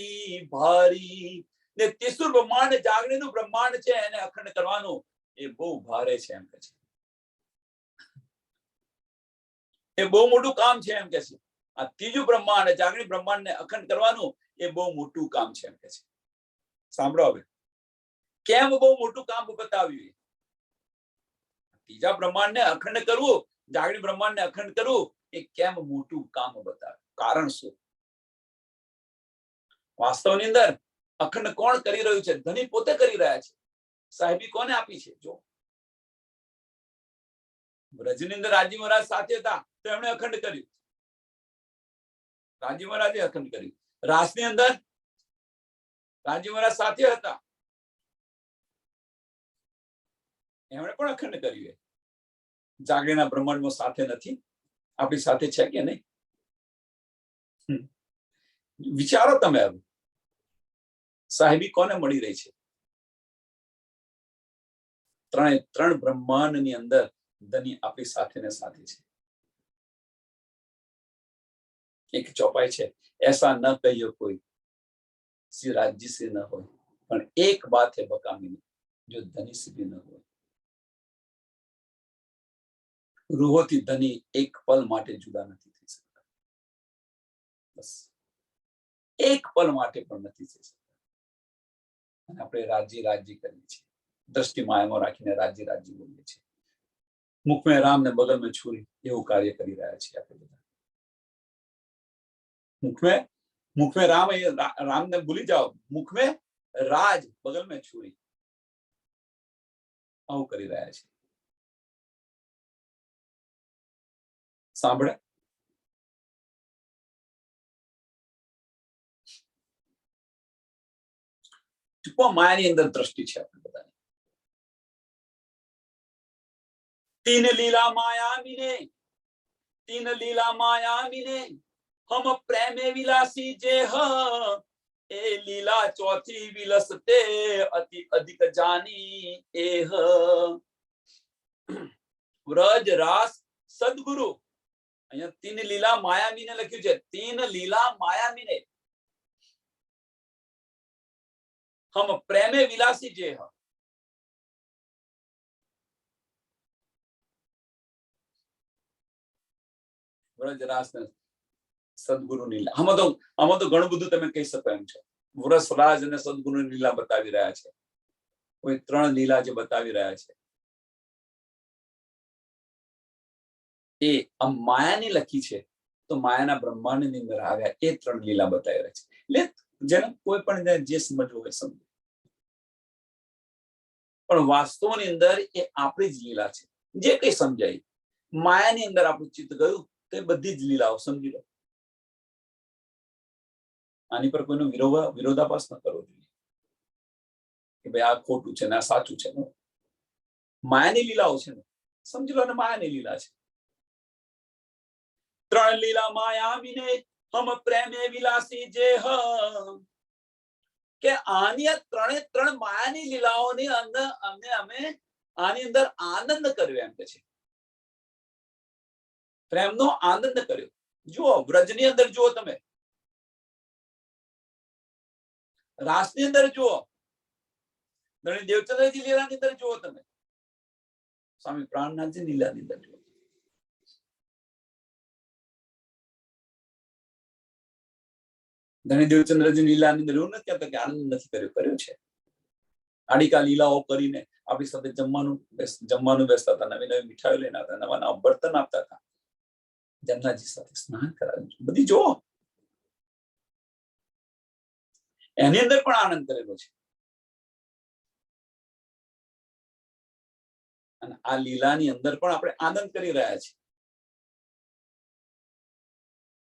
Speaker 1: भारी. ने तीसરું બ્રહ્માંડ જાગણીનું બ્રહ્માંડ છે, એને અખંડ કરવાનું એ બહુ ભારે છે એમ કે છે. એ બહુ મોટું કામ છે એમ કે છે. આ ત્રીજું બ્રહ્માંડ જાગણી બ્રહ્માંડને અખંડ કરવાનું એ બહુ મોટું કામ છે એમ કે છે. સાંભળો હવે કેમ બહુ મોટું કામ બતાવ્યું. ત્રીજા બ્રહ્માંડને અખંડ કરવું, જાગણી બ્રહ્માંડને અખંડ કરવું, એ કેમ મોટું કામ બતાવ્યું. કારણ શું? વાસ્તવની અંદર અખંડ કોણ કરી રહ્યું છે? ધની પોતે કરી રહ્યા છે. સાહેબી કોને આપી છે? જો વ્રજની અંદર રાજી મહારાજ સાથે હતા તો એમણે અખંડ કર્યું. રાજી મહારાજે અખંડ કર્યું. રાસની અંદર રાજી મહારાજ સાથે હતા, એમણે પણ અખંડ કર્યું. જાગીરના બ્રહ્માંડમાં સાથે નથી, આપણી સાથે છે કે નહીં? વિચારો તમે. હવે સાહેબી કોને મળી રહી છે? ત્રણ બ્રહ્માંડની અંદર ધની આપણી સાથે ને સાથે છે. એક ચોપાઈ છે, ऐसा न कहियो कोई श्री राज्य से न हो, પણ એક બાત है બકામીની, જો ધની से भी न हो. રૂહોથી ધની એક પલ માટે જુદા નથી થઈ શકતા. બસ એક પલ માટે પણ નથી થઈ શકતા. અને આપણે રાજી રાજી કરીએ છીએ, દ્રષ્ટિ માયામાં રાખીને રાજી રાજી બોલીએ છીએ. મુખ में राम ने बगल में छुरी, એવું કાર્ય કરી રહ્યા છીએ આપણે બધા. मुख में राम ने भूली जाओ, मुख में राज, बगल में छुरी, આવું કરી રહ્યા છે. સાંભળે? માયાની અંદર દ્રષ્ટિ છે આપણે બધાની. તીન લીલા માયા મીને, તીન લીલા માયા મીને, हम प्रेमे विलासी जे ह, ए लीला चौथी विलसते अति अधिक जानी एह. વ્રજ રાસ સદગુરુ, અહીંયા તીન લીલા માયામીને લખ્યું છે. તીન લીલા માયામીને, હમ પ્રેમે વિલાસી જે હ. વ્રજ રાસ સદગુરુ લીલા, આમાં તો ઘણું બધું તમે કહી શકો એમ છો. વ્રસરાજ અને સદગુરુ લીલા બતાવી રહ્યા છે. કોઈ ત્રણ લીલા જે બતાવી રહ્યા છે એ માયાની લખી છે, તો માયાના બ્રહ્માંડની અંદર આવ્યા એ ત્રણ લીલા બતાવી રહ્યા છે. એટલે જેને કોઈ પણ જે સમજવું હોય સમજો, પણ વાસ્તવની અંદર એ આપણી જ લીલા છે. જે કઈ સમજાય, માયાની અંદર આપણું ચિત્ત ગયું તો એ બધી જ લીલાઓ સમજી લો. આની પર કોઈનો વિરોધાભાસ ન કરવો જોઈએ કે ભાઈ આ ખોટું છે ને આ સાચું છે. માયાની લીલાઓ છે ને, સમજી લો ને માયાની લીલા છે. ત્રણ લીલા માયા વિને હમ પ્રેમે વિલાસી જે હ, કે આની ત્રણ માયાની લીલાઓની અંદર અમે આની અંદર આનંદ કર્યો એમ કે છે. પ્રેમનો આનંદ કર્યો. જુઓ વ્રજની અંદર જુઓ, તમે રાસની અંદર જુઓ, ધણી દેવચંદ્રજી લીલાની અંદર જુઓ, તમે સ્વામી પ્રાણનાથજી લીલાની અંદર જુઓ. ધણી દેવચંદ્રજી લીલાની અંદર એવું નથી કહેતા કે આનંદ નથી કર્યો, કર્યો છે. આડિકા લીલાઓ કરીને આપણી સાથે જમવાનું બેસતા હતા, નવી નવી મીઠાઈઓ લઈને આવતા, નવા નવા બર્તન આપતા હતા, જમનાજી સાથે સ્નાન કરાવ્યું, બધી જુઓ. એની અંદર પણ આનંદ કરેલો છે. અને આ લીલાની અંદર પણ આપણે આનંદ કરી રહ્યા છીએ.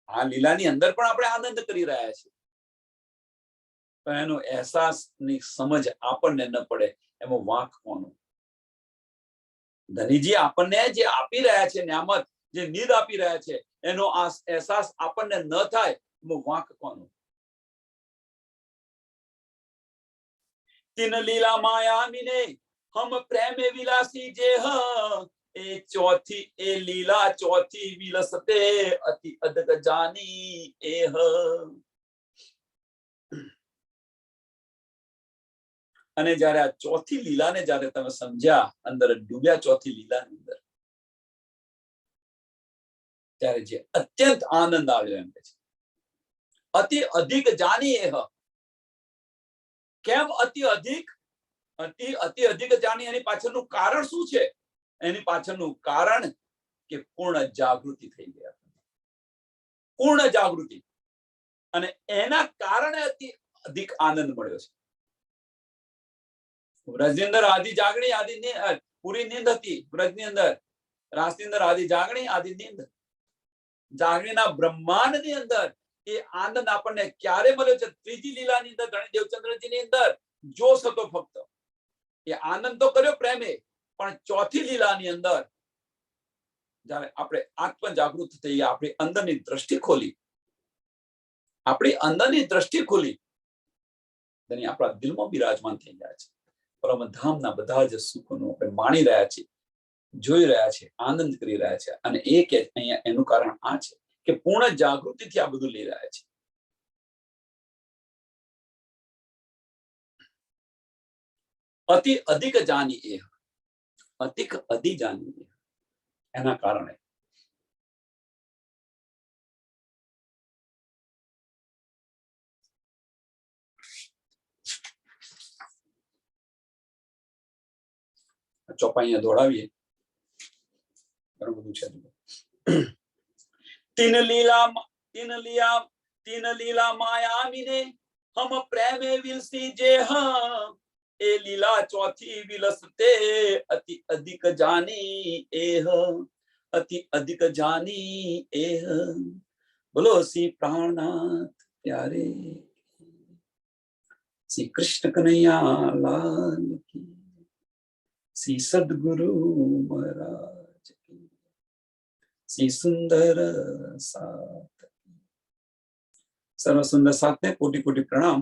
Speaker 1: આ લીલાની અંદર પણ આપણે આનંદ કરી રહ્યા છીએ, પણ એનો અહેસાસ ની સમજ આપણને ન પડે, એમાં વાંક કોનો? ધનીજી આપણને જે આપી રહ્યા છે નિયામત, જે નિધ આપી રહ્યા છે, એનો આ અહેસાસ આપણને ન થાય, એમાં વાંક કોનો? તીન લીલા માયા મીને હમ પ્રેમે વિલાસી જે હ, એ ચોથી એ લીલા ચોથી વિલસતે અતિ અદગ જાની એહ. અને જયારે આ ચોથી લીલાને જયારે તમે સમજ્યા, અંદર ડૂબ્યા ચોથી લીલાની અંદર, ત્યારે જે અત્યંત આનંદ આવ્યો એમ કે છે. અતિ અધિક જાની એહ. કેમ અતિ અધિક જાણી? એની પાછળનું કારણ શું છે? એની પાછળનું કારણ કે પૂર્ણ જાગૃતિ થઈ ગયા. પૂર્ણ જાગૃતિ, અને એના કારણે અધિક આનંદ મળ્યો છે. વ્રજની અંદર આદિ જાગણી આદિ પૂરી નીંદ હતી. વ્રજની અંદર રાસની અંદર આદિ જાગણી આદિ નીંદ. જાગણીના બ્રહ્માંડની અંદર એ આનંદ આપણને ક્યારે મળ્યો છે? ત્રીજી લીલાની અંદર ધણી દેવચંદ્રજીની અંદર જોશ હતો ફક્ત. એ આનંદ તો કર્યો પ્રેમે, પણ ચોથી લીલાની અંદર જયારે આપણે આત્મ જાગૃત થઈએ, આપણી અંદરની દ્રષ્ટિ ખોલી, આપણી અંદરની દ્રષ્ટિ ખોલી, તેની આપણા દિલમાં બિરાજમાન થઈ ગયા છે. પરમધામના બધા જ સુખોનું આપણે માણી રહ્યા છીએ, જોઈ રહ્યા છે, આનંદ કરી રહ્યા છે. અને એ કે અહીંયા એનું કારણ આ છે કે પૂર્ણ જાગૃતિથી આ બધું લઈ રહ્યા છે. અતિ અધિક જાની એ, અધિક અધિ જાની એના કારણે ચોપા અહીંયા દોડાવીએ. ઘણું બધું છે. તીન લીલા માયામીને હમ પ્રેમે વિલસી જે હા, એ લીલા ચોથી વિલસતે અતિ અધિક જાની એહ, અતિ અધિક જાની એહ. બોલો શ્રી પ્રાણનાથ પ્યારે, શ્રી કૃષ્ણ કનૈયા લાલ કી, શ્રી સદગુરુ મહારાજ કી, શ્રી સુંદર સાત. સર્વ સુંદર સાતને કોટી કોટી પ્રણામ.